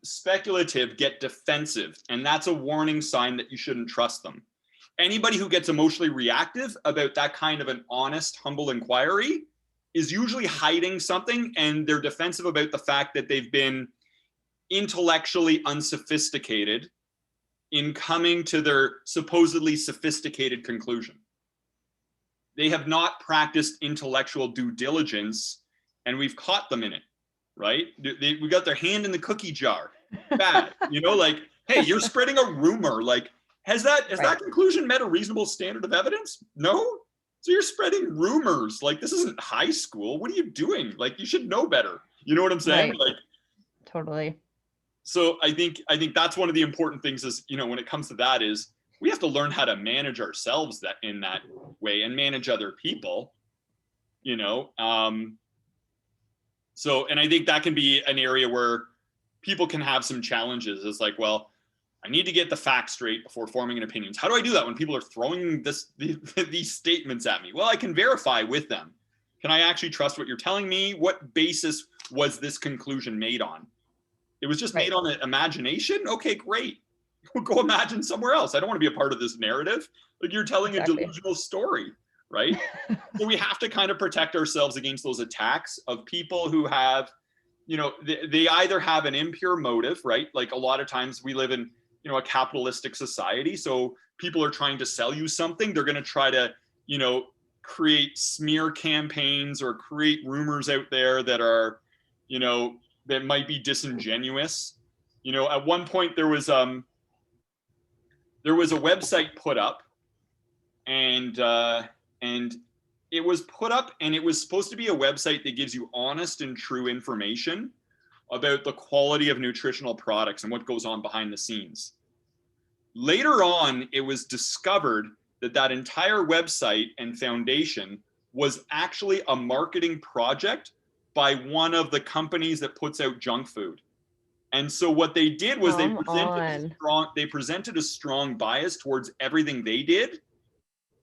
speculative get defensive, and that's a warning sign that you shouldn't trust them. Anybody who gets emotionally reactive about that kind of an honest, humble inquiry is usually hiding something, and they're defensive about the fact that they've been intellectually unsophisticated in coming to their supposedly sophisticated conclusion. They have not practiced intellectual due diligence, and we've caught them in it, right? We got their hand in the cookie jar. Bad, you know, like, hey, you're spreading a rumor. Like, has that conclusion met a reasonable standard of evidence? No. So you're spreading rumors. Like, this isn't high school. What are you doing? Like, you should know better. You know what I'm saying? Right. Like, totally. So I think that's one of the important things is, you know, when it comes to that is we have to learn how to manage ourselves that in that way and manage other people, you know. So, and I think that can be an area where people can have some challenges. It's like, well, I need to get the facts straight before forming an opinion. How do I do that when people are throwing these statements at me? Well, I can verify with them. Can I actually trust what you're telling me? What basis was this conclusion made on? It was just made on an imagination? Okay, great. go imagine somewhere else. I don't want to be a part of this narrative. Like, you're telling a delusional story, right? So we have to kind of protect ourselves against those attacks of people who have, they either have an impure motive, right? Like, a lot of times we live in, a capitalistic society. So people are trying to sell you something. They're going to try to, create smear campaigns or create rumors out there that are, that might be disingenuous. At one point there was a website put up, and it was put up, and it was supposed to be a website that gives you honest and true information about the quality of nutritional products and what goes on behind the scenes. Later on, it was discovered that entire website and foundation was actually a marketing project by one of the companies that puts out junk food. And so what they did was they presented a strong bias towards everything they did.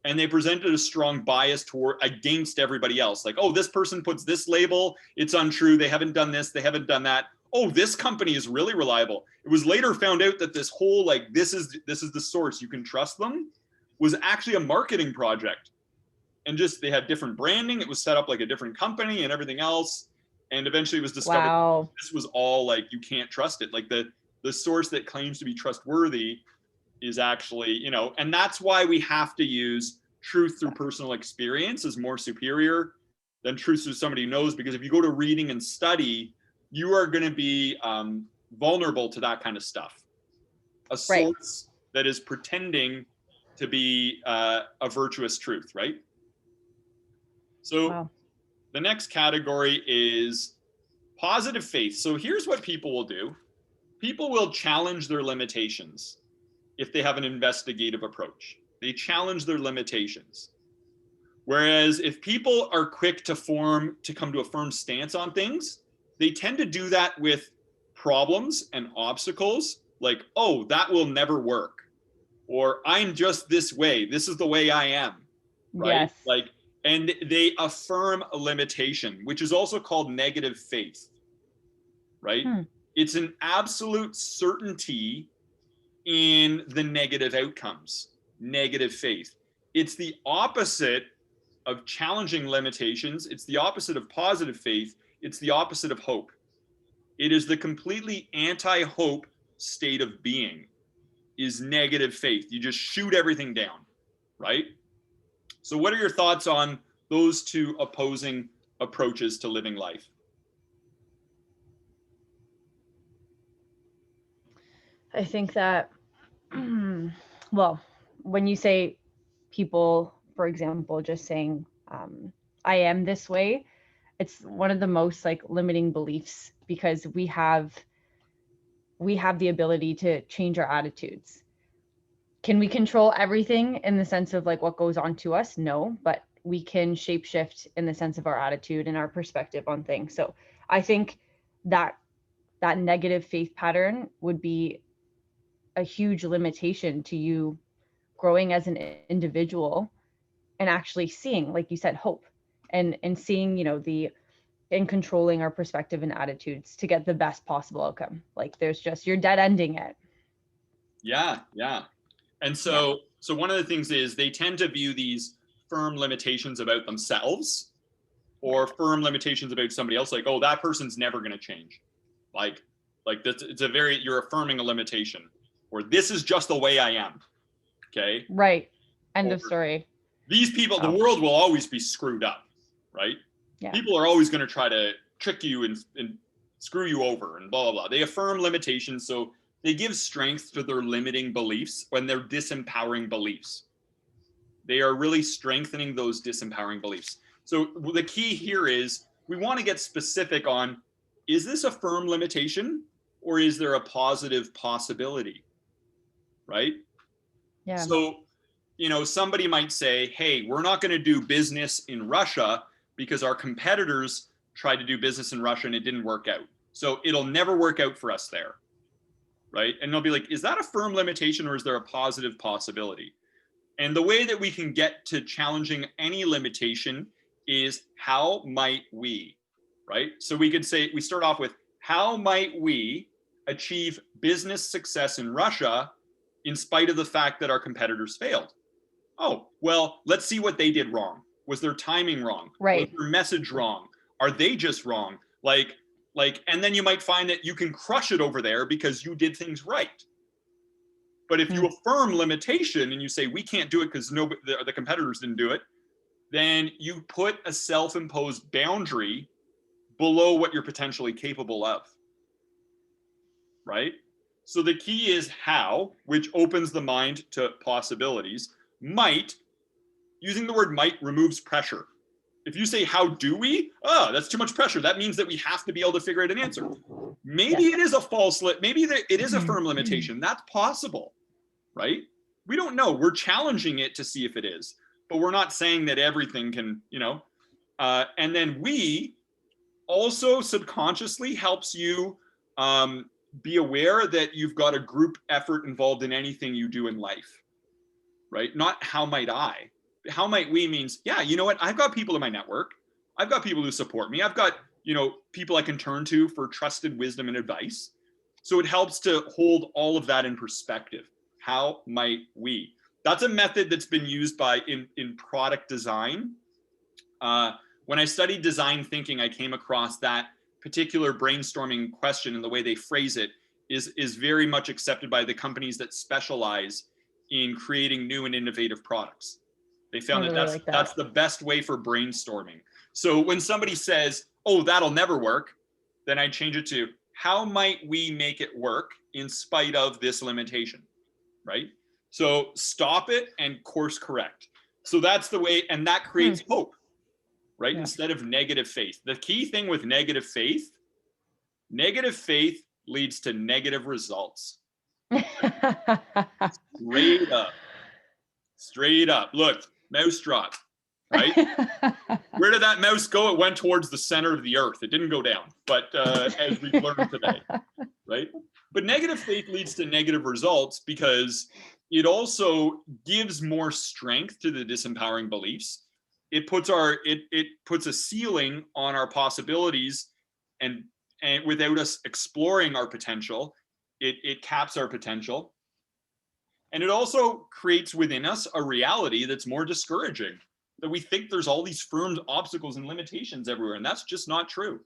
And they presented a strong bias against everybody else. Like, oh, this person puts this label, it's untrue. They haven't done this, they haven't done that. Oh, this company is really reliable. It was later found out that this whole, like, this is the source, you can trust them, was actually a marketing project. And just, they had different branding. It was set up like a different company and everything else. And eventually it was discovered this was all, like, you can't trust it. Like, the source that claims to be trustworthy is actually, and that's why we have to use truth through personal experience is more superior than truth through somebody who knows. Because if you go to reading and study, you are going to be vulnerable to that kind of stuff. A source that is pretending to be a virtuous truth, right? So the next category is positive faith. So here's what people will do. People will challenge their limitations if they have an investigative approach. They challenge their limitations. Whereas if people are quick to come to a firm stance on things, they tend to do that with problems and obstacles, like, oh, that will never work. Or I'm just this way. This is the way I am, right? Yes. Like, and they affirm a limitation, which is also called negative faith, right? It's an absolute certainty in the negative outcomes, negative faith. It's the opposite of challenging limitations. It's the opposite of positive faith. It's the opposite of hope. It is the completely anti-hope state of being, is negative faith. You just shoot everything down, right? So what are your thoughts on those two opposing approaches to living life? I think that, well, when you say people, for example, just saying, I am this way, it's one of the most, like, limiting beliefs, because we have the ability to change our attitudes. Can we control everything in the sense of, like, what goes on to us? No, but we can shapeshift in the sense of our attitude and our perspective on things. So I think that negative faith pattern would be a huge limitation to you growing as an individual and actually seeing, like you said, hope and seeing, and controlling our perspective and attitudes to get the best possible outcome. Like, you're dead ending it. Yeah. And so one of the things is they tend to view these firm limitations about themselves or firm limitations about somebody else, like, oh, that person's never going to change. Like that's, you're affirming a limitation, or this is just the way I am. Okay. Right. End of story. These people, the world will always be screwed up, right? Yeah. People are always going to try to trick you and screw you over and blah, blah, blah. They affirm limitations. So they give strength to their limiting beliefs when they're disempowering beliefs. They are really strengthening those disempowering beliefs. So the key here is we want to get specific on, is this a firm limitation or is there a positive possibility? Right? Yeah. So, somebody might say, hey, we're not going to do business in Russia because our competitors tried to do business in Russia and it didn't work out. So it'll never work out for us there. Right? And they'll be like, is that a firm limitation or is there a positive possibility? And the way that we can get to challenging any limitation is, how might we, right? So we could say, we start off with, how might we achieve business success in Russia in spite of the fact that our competitors failed. Oh, well, let's see what they did wrong. Was their timing wrong? Right. Was their message wrong? Are they just wrong? And then you might find that you can crush it over there because you did things right. But if you affirm limitation and you say, we can't do it because the competitors didn't do it, then you put a self-imposed boundary below what you're potentially capable of, right? So the key is how, which opens the mind to possibilities. Might, using the word might removes pressure. If you say, how do we? Oh, that's too much pressure. That means that we have to be able to figure out an answer. Maybe it is a false maybe it is a firm limitation. That's possible, right? We don't know. We're challenging it to see if it is, but we're not saying that everything can, and then we also subconsciously helps you be aware that you've got a group effort involved in anything you do in life, right? Not how might I. How might we means, yeah, you know what? I've got people in my network. I've got people who support me. I've got, people I can turn to for trusted wisdom and advice. So it helps to hold all of that in perspective. How might we? That's a method that's been used in product design. When I studied design thinking, I came across that particular brainstorming question, and the way they phrase it is very much accepted by the companies that specialize in creating new and innovative products. They found that's the best way for brainstorming. So when somebody says, oh, that'll never work, then I change it to, how might we make it work in spite of this limitation, right? So stop it and course correct. So that's the way, and that creates hope, right? Yeah. Instead of negative faith. The key thing with negative faith leads to negative results. Straight up. Look, mouse drop, right? Where did that mouse go? It went towards the center of the earth. It didn't go down, but as we've learned today, right? But negative faith leads to negative results because it also gives more strength to the disempowering beliefs. It puts a ceiling on our possibilities, and without us exploring our potential, it caps our potential. And it also creates within us a reality that's more discouraging, that we think there's all these firm obstacles and limitations everywhere, and that's just not true.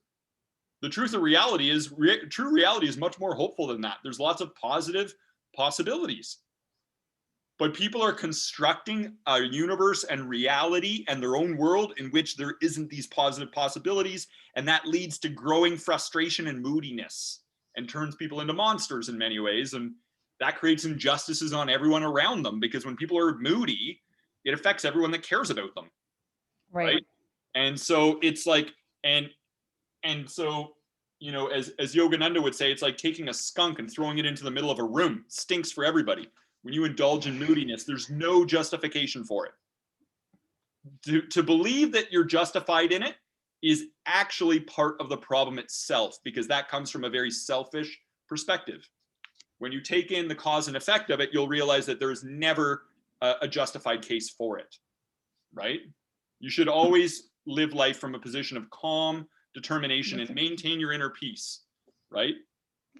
The truth of reality is, true reality is much more hopeful than that. There's lots of positive possibilities. But people are constructing a universe and reality and their own world in which there isn't these positive possibilities, and that leads to growing frustration and moodiness and turns people into monsters in many ways. And that creates injustices on everyone around them, because when people are moody, it affects everyone that cares about them. Right. And so it's like, and so, as Yogananda would say, it's like taking a skunk and throwing it into the middle of a room. It stinks for everybody. When you indulge in moodiness, there's no justification for it. To believe that you're justified in it is actually part of the problem itself, because that comes from a very selfish perspective. When you take in the cause and effect of it, you'll realize that there's never a justified case for it, right? You should always live life from a position of calm determination and maintain your inner peace, right?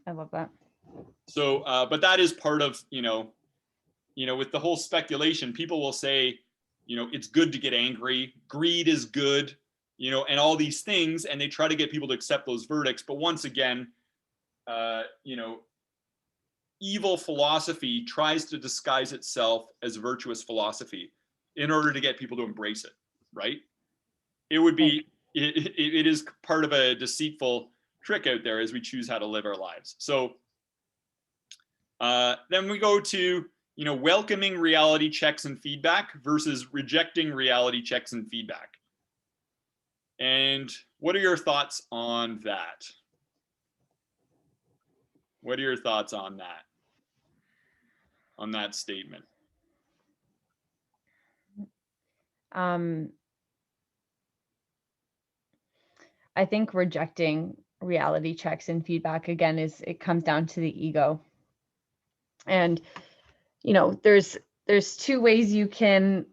I love that. So, but that is part of, with the whole speculation, people will say, it's good to get angry, greed is good, and all these things, and they try to get people to accept those verdicts. But once again, evil philosophy tries to disguise itself as virtuous philosophy in order to get people to embrace it, right? It would be, it is part of a deceitful trick out there as we choose how to live our lives. So then we go to, welcoming reality checks and feedback versus rejecting reality checks and feedback. And what are your thoughts on that? What are your thoughts on that? On that statement? I think rejecting reality checks and feedback, again, it comes down to the ego. And, there's two ways you can,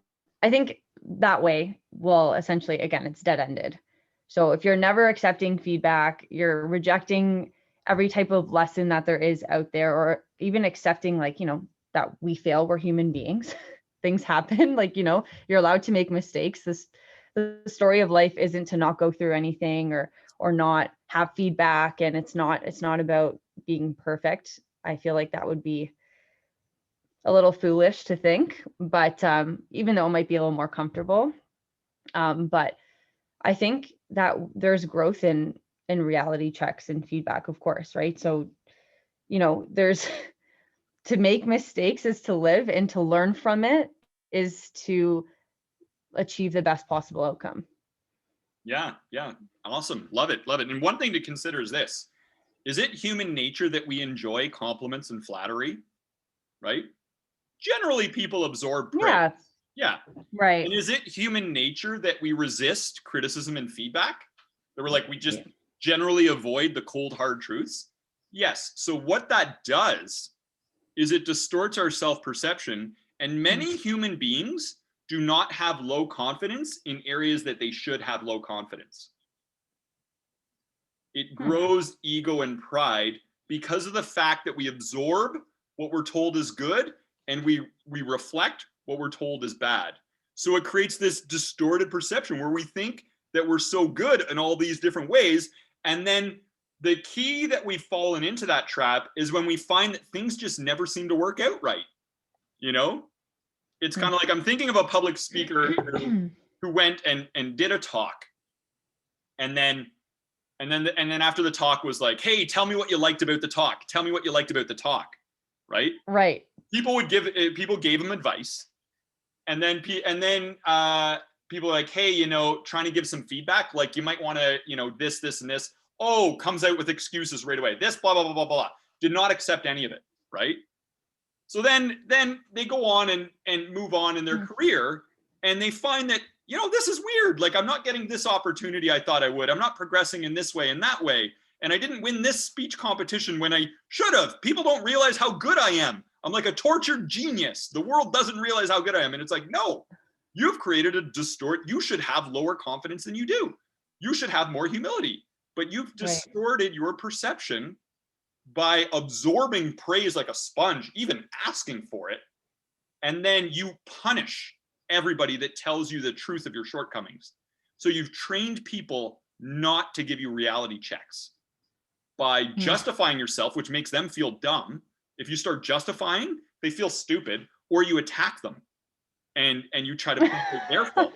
I think that way will essentially, again, it's dead-ended. So if you're never accepting feedback, you're rejecting every type of lesson that there is out there, or even accepting that we fail. We're human beings. Things happen. Like, you're allowed to make mistakes. The story of life isn't to not go through anything or not have feedback. And it's not about being perfect. I feel like that would be a little foolish to think, but even though it might be a little more comfortable. But I think that there's growth in reality checks and feedback, of course, right? So, there's to make mistakes is to live, and to learn from it is to achieve the best possible outcome. Yeah, yeah. Awesome. Love it. Love it. And one thing to consider is this. Is it human nature that we enjoy compliments and flattery? Right? Generally, people absorb praise. Yeah. Yeah. Right. And is it human nature that we resist criticism and feedback? That we're like, we just generally avoid the cold, hard truths? Yes. So what that does is it distorts our self-perception, and many human beings do not have low confidence in areas that they should have low confidence. It grows ego and pride because of the fact that we absorb what we're told is good, and we reflect what we're told is bad. So it creates this distorted perception where we think that we're so good in all these different ways. And then the key that we've fallen into that trap is when we find that things just never seem to work out right. It's kind of like, I'm thinking of a public speaker who went and did a talk, and then after the talk was like, hey, tell me what you liked about the talk. Tell me what you liked about the talk. Right. People gave him advice, and then people are like, hey, trying to give some feedback, like you might want to, this and this. Oh, comes out with excuses right away. This, blah, blah, blah, blah, blah. Did not accept any of it, right? So then they go on and move on in their career, and they find that, this is weird. Like, I'm not getting this opportunity I thought I would. I'm not progressing in this way and that way. And I didn't win this speech competition when I should have. People don't realize how good I am. I'm like a tortured genius. The world doesn't realize how good I am. And it's like, no, you've created a distort. You should have lower confidence than you do. You should have more humility. But you've distorted your perception by absorbing praise like a sponge, even asking for it. And then you punish everybody that tells you the truth of your shortcomings. So you've trained people not to give you reality checks by justifying yourself, which makes them feel dumb. If you start justifying, they feel stupid, or you attack them and you try to pinpoint their fault,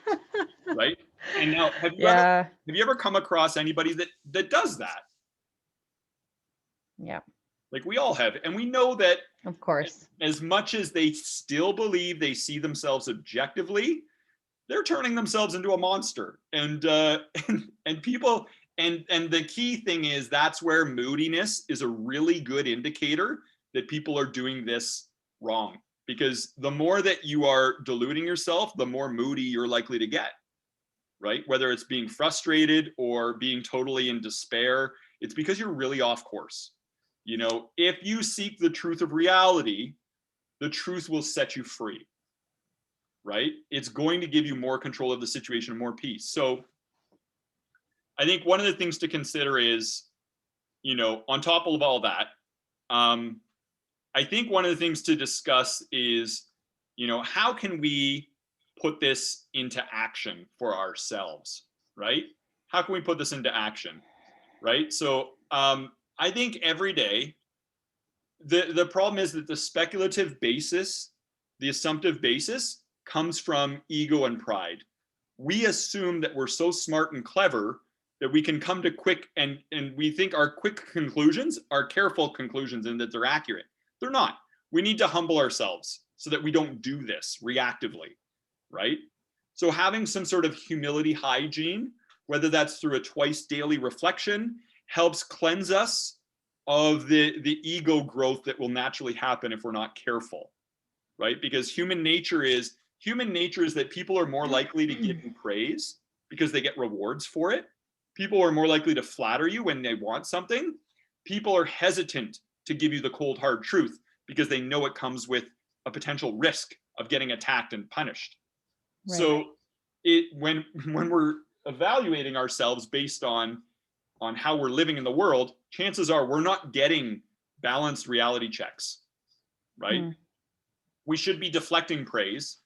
right? And now, have you ever come across anybody that does that? Yeah. Like, we all have. And we know that, of course, as much as they still believe they see themselves objectively, they're turning themselves into a monster. And people, and the key thing is, that's where moodiness is a really good indicator that people are doing this wrong. Because the more that you are deluding yourself, the more moody you're likely to get, right? Whether it's being frustrated or being totally in despair, it's because you're really off course. If you seek the truth of reality, the truth will set you free, right? It's going to give you more control of the situation and more peace. So I think one of the things to consider is, on top of all that, I think one of the things to discuss is, how can we put this into action for ourselves, right? How can we put this into action, right? So I think every day, the problem is that the speculative basis, the assumptive basis, comes from ego and pride. We assume that we're so smart and clever that we can come to quick, and we think our quick conclusions are careful conclusions and that they're accurate. They're not. We need to humble ourselves so that we don't do this reactively, right? So having some sort of humility hygiene, whether that's through a twice daily reflection, helps cleanse us of the ego growth that will naturally happen if we're not careful, right? Because human nature is that people are more likely to give you praise because they get rewards for it. People are more likely to flatter you when they want something. People are hesitant to give you the cold, hard truth because they know it comes with a potential risk of getting attacked and punished. Right. So when we're evaluating ourselves based on how we're living in the world, chances are we're not getting balanced reality checks, right? we should be deflecting praise,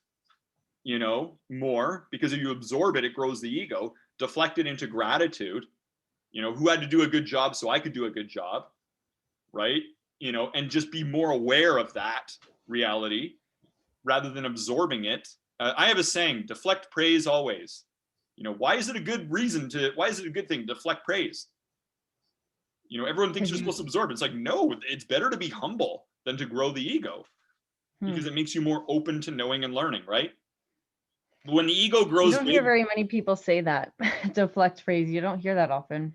you know, more, because if you absorb it, it grows the ego. Deflect it into gratitude, you know, who had to do a good job so I could do a good job, right? You know, and just be more aware of that reality rather than absorbing it. I have a saying, deflect praise always. You know, why is it a good thing to deflect praise? You know, everyone thinks you're supposed to absorb. It's like, no, it's better to be humble than to grow the ego, because it makes you more open to knowing and learning, right? When the ego grows You don't big, hear very many people say that. Deflect phrase. You don't hear that often.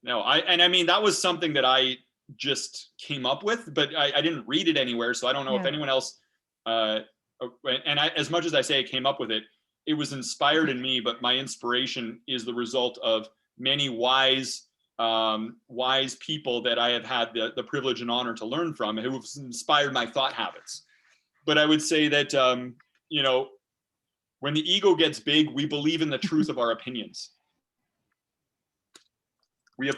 no, I mean, that was something that I just came up with, but I didn't read it anywhere. So I don't know if anyone else, as much as I say I came up with it, it was inspired in me, but my inspiration is the result of many wise people that I have had the privilege and honor to learn from, who have inspired my thought habits. But I would say that, you know, when the ego gets big, we believe in the truth of our opinions. We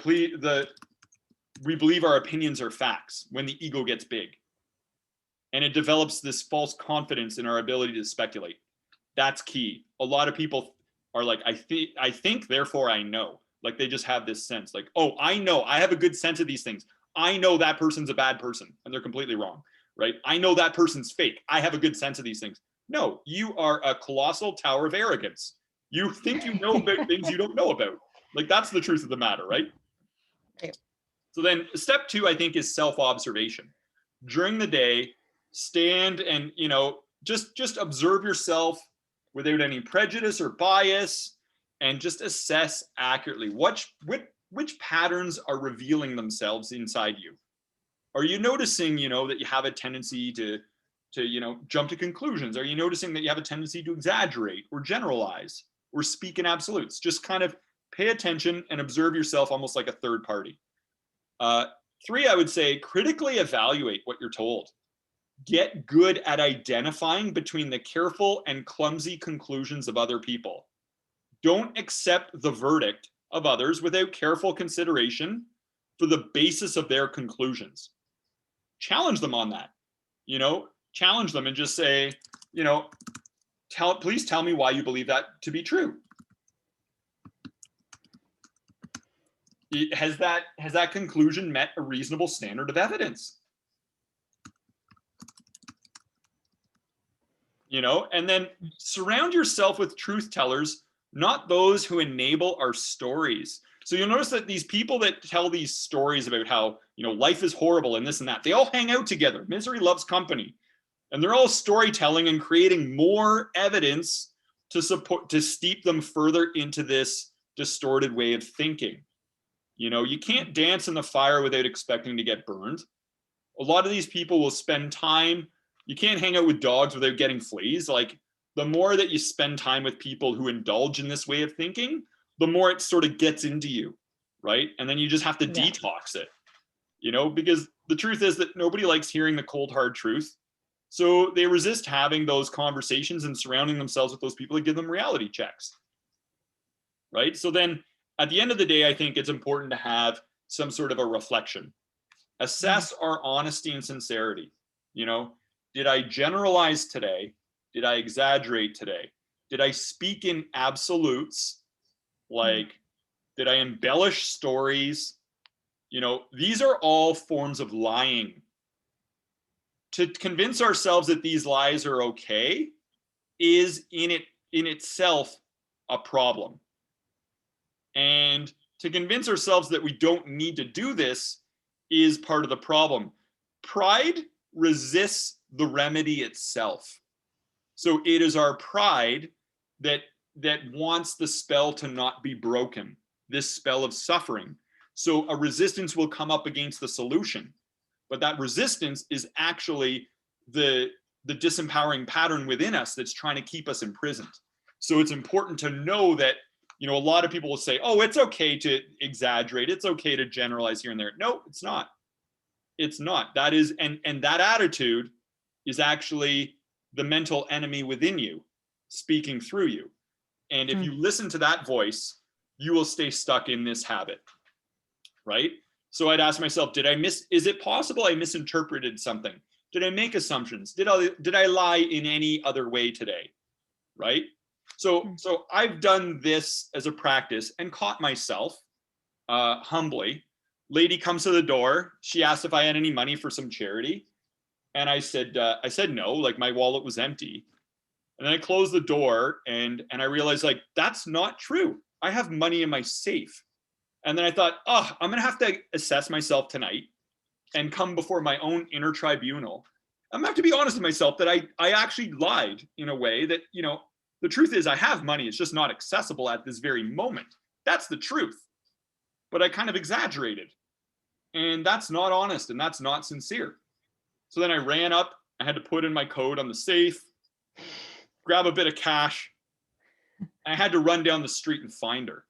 believe our opinions are facts when the ego gets big. And it develops this false confidence in our ability to speculate. That's key. A lot of people are like, I think, therefore I know. Like, they just have this sense like, oh, I know, I have a good sense of these things. I know that person's a bad person, and they're completely wrong, right? I know that person's fake. I have a good sense of these things. No, you are a colossal tower of arrogance. You think you know about things you don't know about. Like, that's the truth of the matter, right? Okay. So then step 2, I think, is self-observation. During the day, stand and, you know, just observe yourself without any prejudice or bias, and just assess accurately which patterns are revealing themselves inside you. Are you noticing, you know, that you have a tendency to you know, jump to conclusions? Are you noticing that you have a tendency to exaggerate or generalize or speak in absolutes? Just kind of pay attention and observe yourself almost like a third party. 3, I would say, critically evaluate what you're told. Get good at identifying between the careful and clumsy conclusions of other people. Don't accept the verdict of others without careful consideration for the basis of their conclusions. Challenge them on that, you know, challenge them and just say, you know, please tell me why you believe that to be true. Has that conclusion met a reasonable standard of evidence? You know, and then surround yourself with truth tellers, not those who enable our stories. So you'll notice that these people that tell these stories about how, you know, life is horrible and this and that, they all hang out together. Misery loves company. And they're all storytelling and creating more evidence to steep them further into this distorted way of thinking. You know, you can't dance in the fire without expecting to get burned. A lot of these people will spend time. You can't hang out with dogs without getting fleas. Like, the more that you spend time with people who indulge in this way of thinking, the more it sort of gets into you, right? And then you just have to detox it, you know, because the truth is that nobody likes hearing the cold, hard truth. So they resist having those conversations and surrounding themselves with those people that give them reality checks, right? So then at the end of the day, I think it's important to have some sort of a reflection. Assess our honesty and sincerity. You know, did I generalize today? Did I exaggerate today? Did I speak in absolutes? Like, did I embellish stories? You know, these are all forms of lying. To convince ourselves that these lies are okay is in itself a problem. And to convince ourselves that we don't need to do this is part of the problem. Pride resists the remedy itself. So it is our pride that wants the spell to not be broken, this spell of suffering. So a resistance will come up against the solution. But that resistance is actually the disempowering pattern within us that's trying to keep us imprisoned. So it's important to know that, you know, a lot of people will say, oh, it's okay to exaggerate. It's okay to generalize here and there. No, it's not. It's not. That is, and that attitude is actually the mental enemy within you speaking through you. And if you listen to that voice, you will stay stuck in this habit, right? So I'd ask myself, is it possible I misinterpreted something? Did I make assumptions? Did I lie in any other way today? Right? So I've done this as a practice and caught myself humbly. Lady comes to the door. She asked if I had any money for some charity. And I said no, like my wallet was empty. And then I closed the door and I realized like, that's not true. I have money in my safe. And then I thought, oh, I'm going to have to assess myself tonight and come before my own inner tribunal. I'm going to have to be honest with myself that I actually lied in a way that, you know, the truth is I have money. It's just not accessible at this very moment. That's the truth. But I kind of exaggerated. And that's not honest and that's not sincere. So then I ran up. I had to put in my code on the safe, grab a bit of cash. I had to run down the street and find her.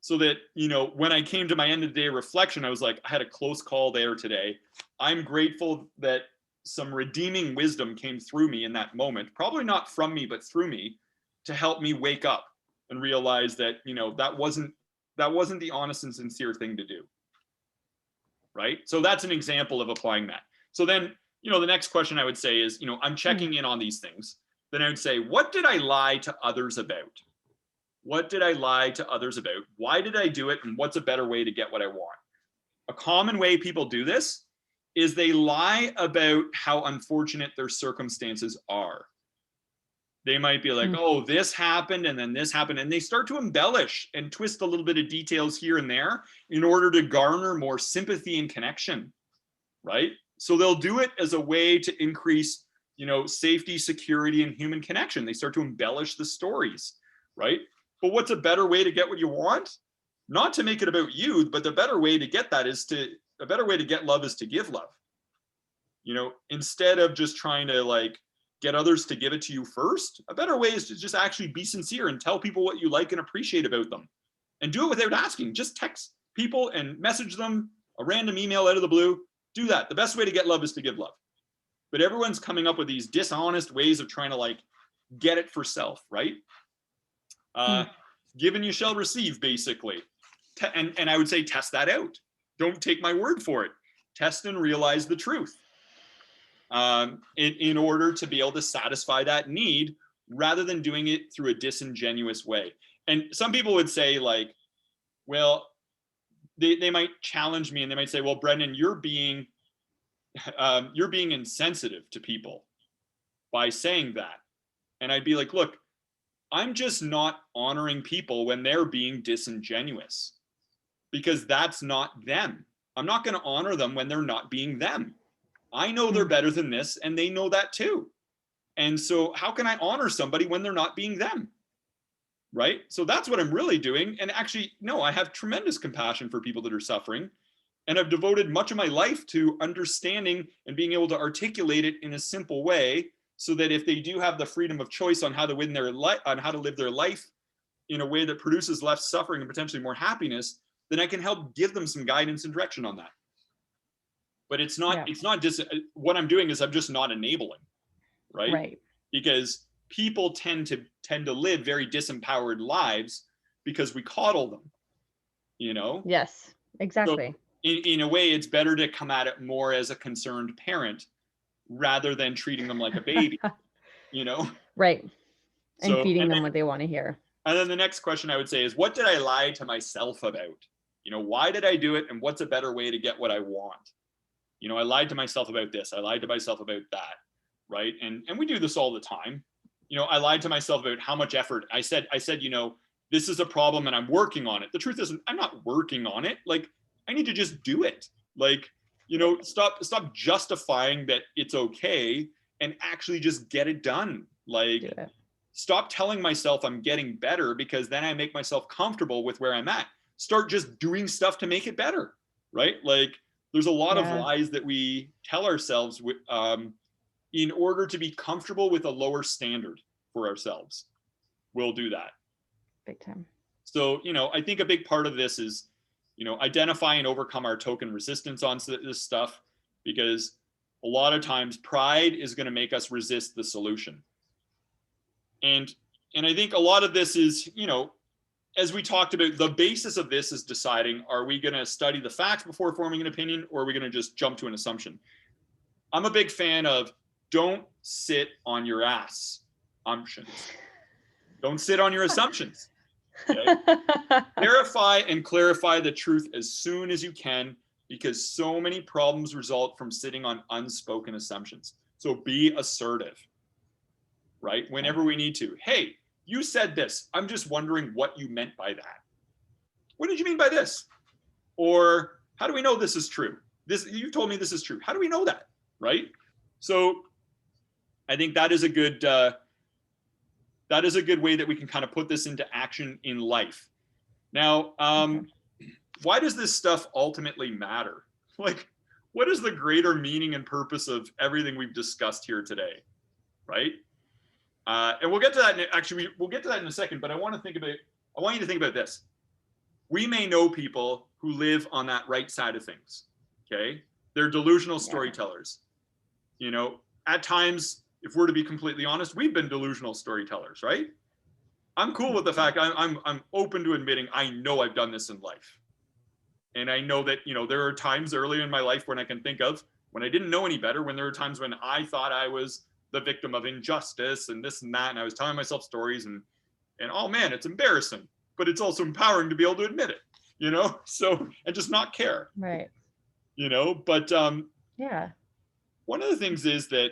So that, you know, when I came to my end of the day reflection, I was like, I had a close call there today. I'm grateful that some redeeming wisdom came through me in that moment, probably not from me, but through me, to help me wake up and realize that, you know, that wasn't the honest and sincere thing to do. Right? So that's an example of applying that. So then, you know, the next question I would say is, you know, I'm checking in on these things. Then I would say, what did I lie to others about? What did I lie to others about? Why did I do it? And what's a better way to get what I want? A common way people do this is they lie about how unfortunate their circumstances are. They might be like, oh, this happened and then this happened. And they start to embellish and twist a little bit of details here and there in order to garner more sympathy and connection, right? So they'll do it as a way to increase, you know, safety, security, and human connection. They start to embellish the stories, right? But what's a better way to get what you want? Not to make it about you, but the better way to get that is a better way to get love is to give love. You know, instead of just trying to like get others to give it to you first, a better way is to just actually be sincere and tell people what you like and appreciate about them. And do it without asking. Just text people and message them a random email out of the blue. Do that. The best way to get love is to give love. But everyone's coming up with these dishonest ways of trying to like get it for self, right? Given you shall receive, basically. And I would say test that out. Don't take my word for it. Test and realize the truth. In order to be able to satisfy that need rather than doing it through a disingenuous way. And some people would say like, well, they might challenge me and they might say, well, Brendan, you're being insensitive to people by saying that. And I'd be like, look, I'm just not honoring people when they're being disingenuous because that's not them. I'm not going to honor them when they're not being them. I know they're better than this and they know that too. And so how can I honor somebody when they're not being them? Right? So that's what I'm really doing. And actually, no, I have tremendous compassion for people that are suffering. And I've devoted much of my life to understanding and being able to articulate it in a simple way so that if they do have the freedom of choice on how to win their life, on how to live their life in a way that produces less suffering and potentially more happiness, then I can help give them some guidance and direction on that. But it's not just what I'm doing is I'm just not enabling, right? Right. Because people tend to live very disempowered lives because we coddle them, you know? Yes, exactly. So in a way, it's better to come at it more as a concerned parent rather than treating them like a baby, you know? Right. And So, feeding them what they want to hear. And then the next question I would say is, what did I lie to myself about? You know, why did I do it? And what's a better way to get what I want? You know, I lied to myself about this. I lied to myself about that, right? And we do this all the time. You know, I lied to myself about how much effort. I said, you know, this is a problem and I'm working on it. The truth is, I'm not working on it. Like, I need to just do it. Like, you know, stop justifying that it's okay and actually just get it done. Like, stop telling myself I'm getting better because then I make myself comfortable with where I'm at. Start just doing stuff to make it better, right? Like, there's a lot of lies that we tell ourselves in order to be comfortable with a lower standard for ourselves. We'll do that. Big time. So, you know, I think a big part of this is, you know, identify and overcome our token resistance on this stuff, because a lot of times pride is going to make us resist the solution. And I think a lot of this is, you know, as we talked about, the basis of this is deciding, are we going to study the facts before forming an opinion, or are we going to just jump to an assumption? I'm a big fan of don't sit on your ass assumptions. Don't sit on your assumptions. Okay? Verify and clarify the truth as soon as you can, because so many problems result from sitting on unspoken assumptions. So be assertive, right? Whenever we need to. Hey, you said this. I'm just wondering what you meant by that. What did you mean by this? Or how do we know this is true? You told me this is true. How do we know that? Right? So I think that is a good way that we can kind of put this into action in life. Now, why does this stuff ultimately matter? Like, what is the greater meaning and purpose of everything we've discussed here today? Right? And we'll get to that. We'll get to that in a second. But I want you to think about this. We may know people who live on that right side of things. Okay, they're delusional storytellers. You know, at times, if we're to be completely honest, we've been delusional storytellers, right? I'm cool with the fact I'm open to admitting I know I've done this in life. And I know that, you know, there are times earlier in my life when I can think of when I didn't know any better, when there were times when I thought I was the victim of injustice and this and that, and I was telling myself stories and oh man, it's embarrassing, but it's also empowering to be able to admit it, you know? So, and just not care. Right. You know, but yeah. One of the things is that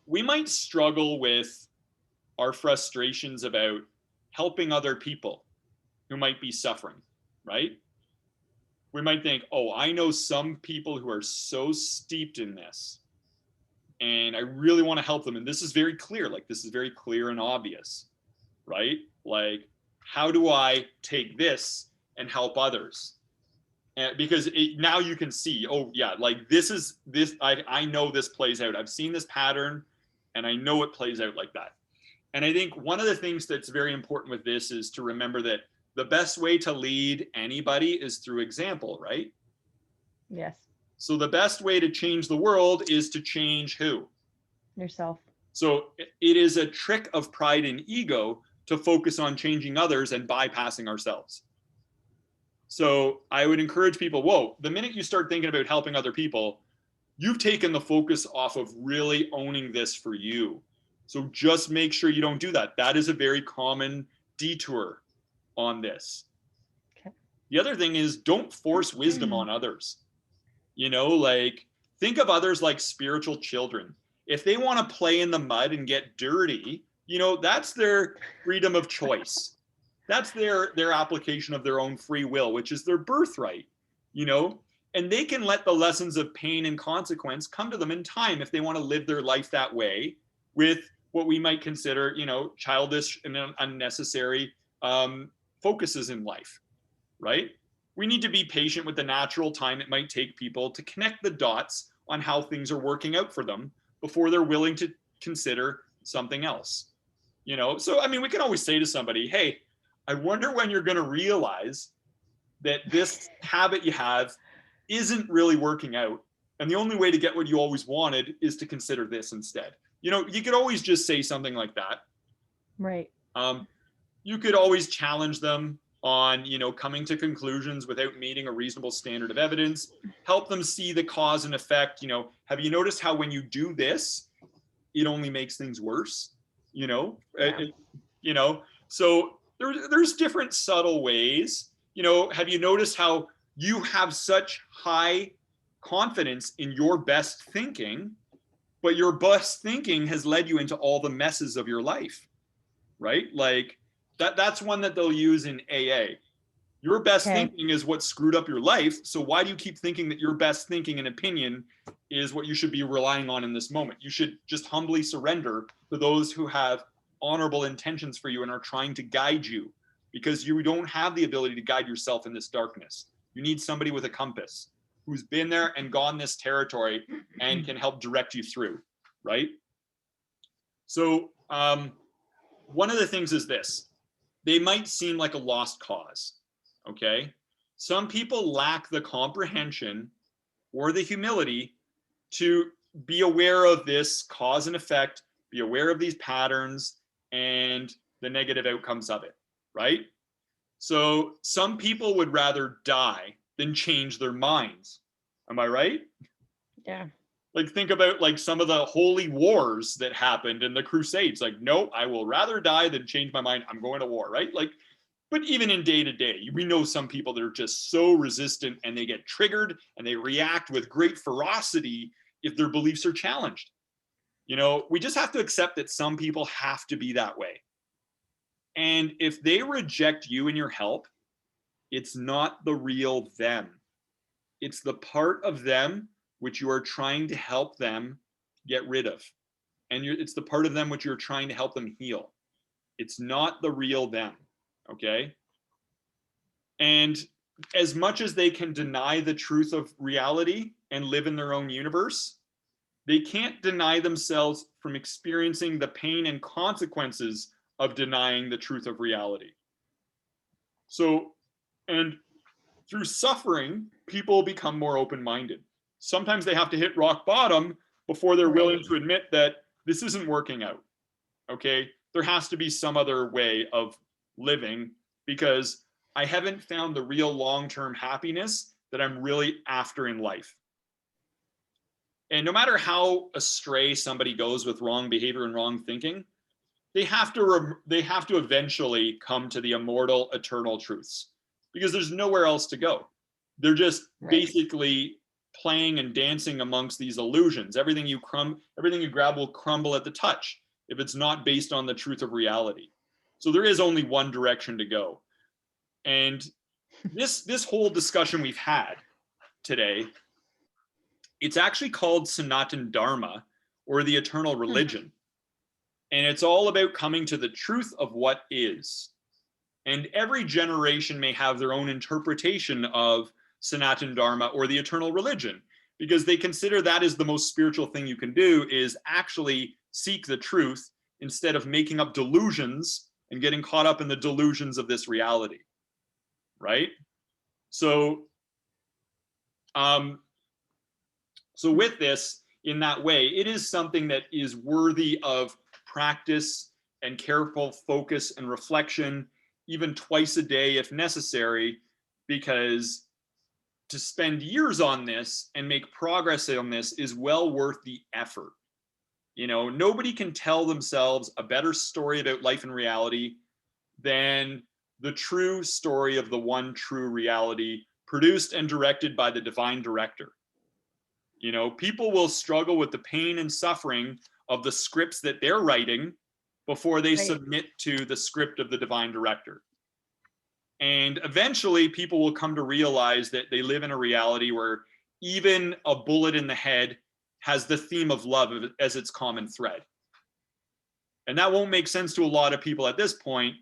we might struggle with our frustrations about helping other people who might be suffering, right? We might think, oh, I know some people who are so steeped in this and I really want to help them. And this is very clear, like this is very clear and obvious, right? Like, how do I take this and help others? And because now you can see, oh yeah, like I know this plays out. I've seen this pattern and I know it plays out like that. And I think one of the things that's very important with this is to remember that the best way to lead anybody is through example, right? Yes. So the best way to change the world is to change who? Yourself. So it is a trick of pride and ego to focus on changing others and bypassing ourselves. So I would encourage people, whoa, the minute you start thinking about helping other people, you've taken the focus off of really owning this for you. So just make sure you don't do that. That is a very common detour on this. Okay. The other thing is don't force wisdom on others. You know, like think of others like spiritual children. If they want to play in the mud and get dirty, you know, that's their freedom of choice. That's their application of their own free will, which is their birthright, you know, and they can let the lessons of pain and consequence come to them in time if they want to live their life that way with what we might consider, you know, childish and unnecessary focuses in life, right? We need to be patient with the natural time it might take people to connect the dots on how things are working out for them before they're willing to consider something else, you know? So, I mean, we can always say to somebody, hey, I wonder when you're going to realize that this habit you have isn't really working out. And the only way to get what you always wanted is to consider this instead. You know, you could always just say something like that. Right. You could always challenge them on, you know, coming to conclusions without meeting a reasonable standard of evidence. Help them see the cause and effect. You know, have you noticed how when you do this, it only makes things worse? You know, you know, so there's different subtle ways. You know, have you noticed how you have such high confidence in your best thinking, but your best thinking has led you into all the messes of your life, right? Like that's one that they'll use in AA. Your best thinking is what screwed up your life. So why do you keep thinking that your best thinking and opinion is what you should be relying on in this moment? You should just humbly surrender to those who have honorable intentions for you and are trying to guide you, because you don't have the ability to guide yourself in this darkness. You need somebody with a compass who's been there and gone this territory and can help direct you through, right? So one of the things is this. They might seem like a lost cause, okay? Some people lack the comprehension or the humility to be aware of this cause and effect, be aware of these patterns and the negative outcomes of it, right? So some people would rather die than change their minds. Am I right? Yeah. Like, think about like some of the holy wars that happened in the Crusades. Like, no, I will rather die than change my mind. I'm going to war, right? Like, but even in day to day, we know some people that are just so resistant and they get triggered and they react with great ferocity if their beliefs are challenged. You know, we just have to accept that some people have to be that way. And if they reject you and your help, it's not the real them. It's the part of them which you are trying to help them get rid of. And it's the part of them which you're trying to help them heal. It's not the real them. Okay. And as much as they can deny the truth of reality and live in their own universe, they can't deny themselves from experiencing the pain and consequences of denying the truth of reality. So, and through suffering, people become more open-minded. Sometimes they have to hit rock bottom before they're willing to admit that this isn't working out. Okay, there has to be some other way of living because I haven't found the real long-term happiness that I'm really after in life. And no matter how astray somebody goes with wrong behavior and wrong thinking, they have to eventually come to the immortal, eternal truths because there's nowhere else to go. They're just basically playing and dancing amongst these illusions. Everything you grab will crumble at the touch if it's not based on the truth of reality. So there is only one direction to go. And this whole discussion we've had today, it's actually called Sanatan Dharma, or the eternal religion. And it's all about coming to the truth of what is. And every generation may have their own interpretation of Sanatan Dharma, or the eternal religion, because they consider that is the most spiritual thing you can do, is actually seek the truth instead of making up delusions and getting caught up in the delusions of this reality, right? So with this, in that way, it is something that is worthy of practice and careful focus and reflection, even twice a day if necessary, because to spend years on this and make progress on this is well worth the effort. You know, nobody can tell themselves a better story about life and reality than the true story of the one true reality, produced and directed by the divine director. You know, people will struggle with the pain and suffering of the scripts that they're writing before they submit to the script of the divine director. And eventually people will come to realize that they live in a reality where even a bullet in the head has the theme of love as its common thread. And that won't make sense to a lot of people at this point,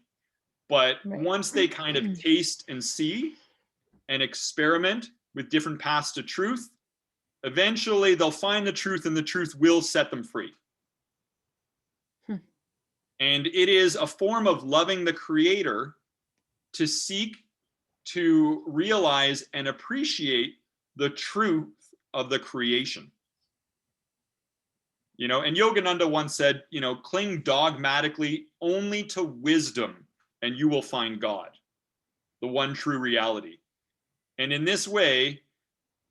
but once they kind of taste and see and experiment with different paths to truth, eventually they'll find the truth and the truth will set them free. And it is a form of loving the creator to seek to realize and appreciate the truth of the creation. You know, and Yogananda once said, you know, cling dogmatically only to wisdom and you will find God, the one true reality. And in this way,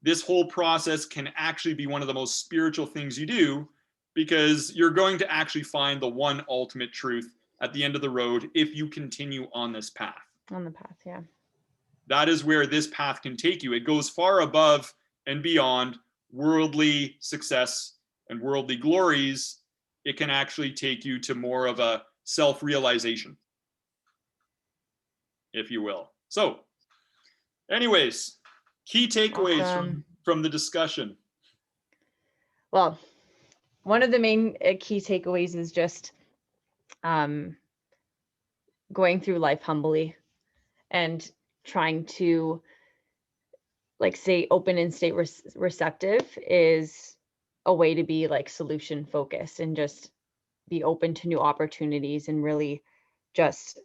this whole process can actually be one of the most spiritual things you do, because you're going to actually find the one ultimate truth at the end of the road if you continue on this path. On the path, yeah. That is where this path can take you. It goes far above and beyond worldly success and worldly glories. It can actually take you to more of a self-realization, if you will. So, anyways, key takeaways from the discussion. Well, one of the main key takeaways is just going through life humbly and trying to, like, stay open and stay receptive is a way to be like solution focused and just be open to new opportunities and really just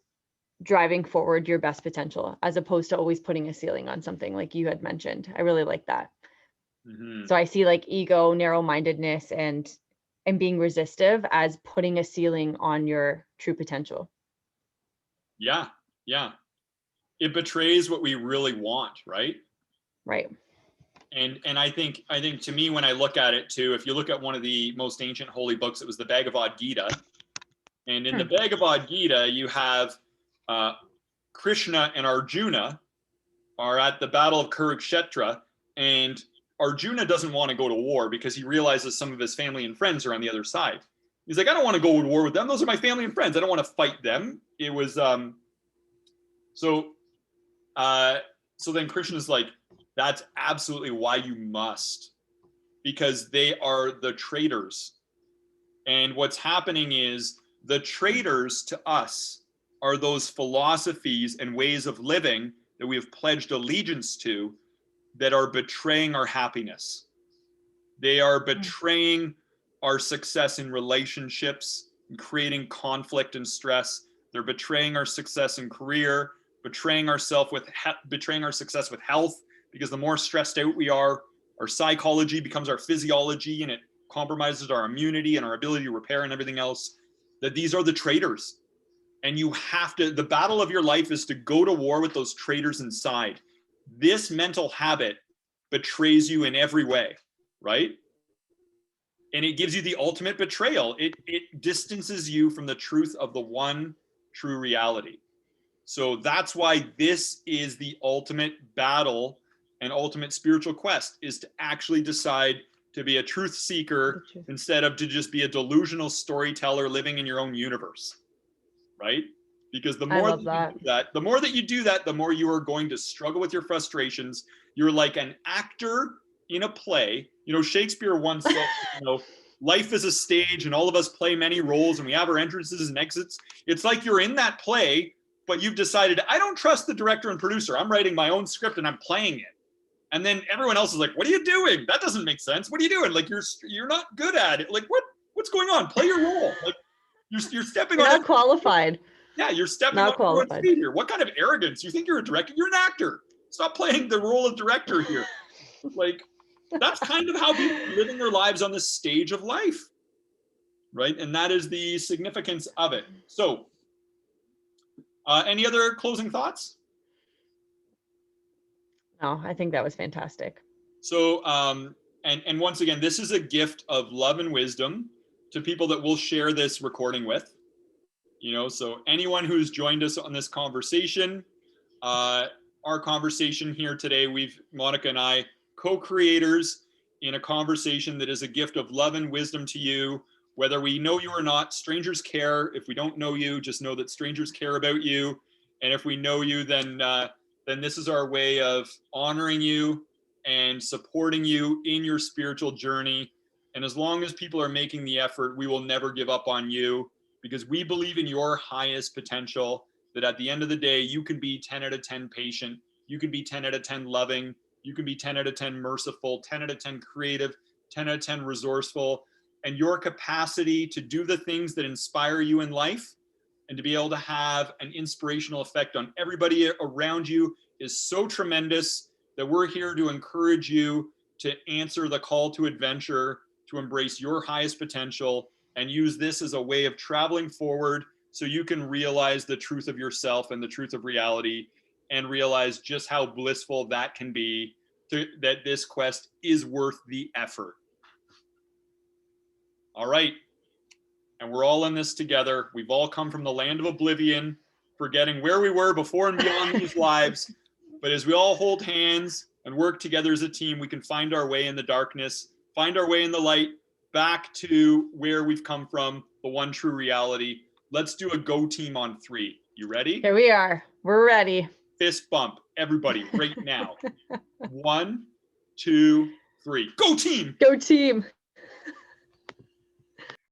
driving forward your best potential, as opposed to always putting a ceiling on something, like you had mentioned. I really like that. So I see like ego, narrow-mindedness, and being resistive as putting a ceiling on your true potential. Yeah, yeah. It betrays what we really want, right? Right. And I think to me, when I look at it too, if you look at one of the most ancient holy books, it was the Bhagavad Gita. And in the Bhagavad Gita, you have Krishna and Arjuna are at the Battle of Kurukshetra, and Arjuna doesn't want to go to war because he realizes some of his family and friends are on the other side. He's like, I don't want to go to war with them. Those are my family and friends. I don't want to fight them. It was so then Krishna's like, that's absolutely why you must, because they are the traitors. And what's happening is the traitors to us are those philosophies and ways of living that we have pledged allegiance to that are betraying our happiness. They are betraying our success in relationships, and creating conflict and stress. They're betraying our success in career, betraying success with health, because the more stressed out we are, our psychology becomes our physiology, and it compromises our immunity and our ability to repair and everything else. That these are the traitors. And you have to, the battle of your life is to go to war with those traitors inside. This mental habit betrays you in every way, right? And it gives you the ultimate betrayal. It distances you from the truth of the one true reality. So that's why this is the ultimate battle and ultimate spiritual quest, is to actually decide to be a truth seeker instead of to just be a delusional storyteller living in your own universe, right? Because the more the more that you do that, the more you are going to struggle with your frustrations. You're like an actor in a play. You know, Shakespeare once said, you know, life is a stage and all of us play many roles and we have our entrances and exits. It's like you're in that play, but you've decided, I don't trust the director and producer. I'm writing my own script and I'm playing it. And then everyone else is like, what are you doing? That doesn't make sense. What are you doing? Like, you're not good at it. Like, what's going on? Play your role. Like, you're stepping on. Not qualified. Yeah, you're stepping on everyone's feet here. What kind of arrogance? You think you're a director? You're an actor. Stop playing the role of director here. Like, that's kind of how people are living their lives on this stage of life, right? And that is the significance of it. So, any other closing thoughts? No, I think that was fantastic. So, and once again, this is a gift of love and wisdom to people that we'll share this recording with. You know, so anyone who's joined us on this conversation, our conversation here today, Monica and I, co-creators in a conversation that is a gift of love and wisdom to you, whether we know you or not. Strangers care. If we don't know you, just know that strangers care about you. And if we know you, then this is our way of honoring you and supporting you in your spiritual journey. And as long as people are making the effort, we will never give up on you, because we believe in your highest potential, that at the end of the day, you can be 10 out of 10 patient, you can be 10 out of 10 loving, you can be 10 out of 10 merciful, 10 out of 10 creative, 10 out of 10 resourceful, and your capacity to do the things that inspire you in life and to be able to have an inspirational effect on everybody around you is so tremendous that we're here to encourage you to answer the call to adventure, to embrace your highest potential, and use this as a way of traveling forward so you can realize the truth of yourself and the truth of reality, and realize just how blissful that can be, that this quest is worth the effort. All right. And we're all in this together. We've all come from the land of oblivion, forgetting where we were before and beyond these lives. But as we all hold hands and work together as a team, we can find our way in the darkness, find our way in the light, back to where we've come from, the one true reality. Let's do a go team on 3. You ready? Here we are. We're ready. Fist bump, everybody, right now. 1, 2, 3. Go team! Go team!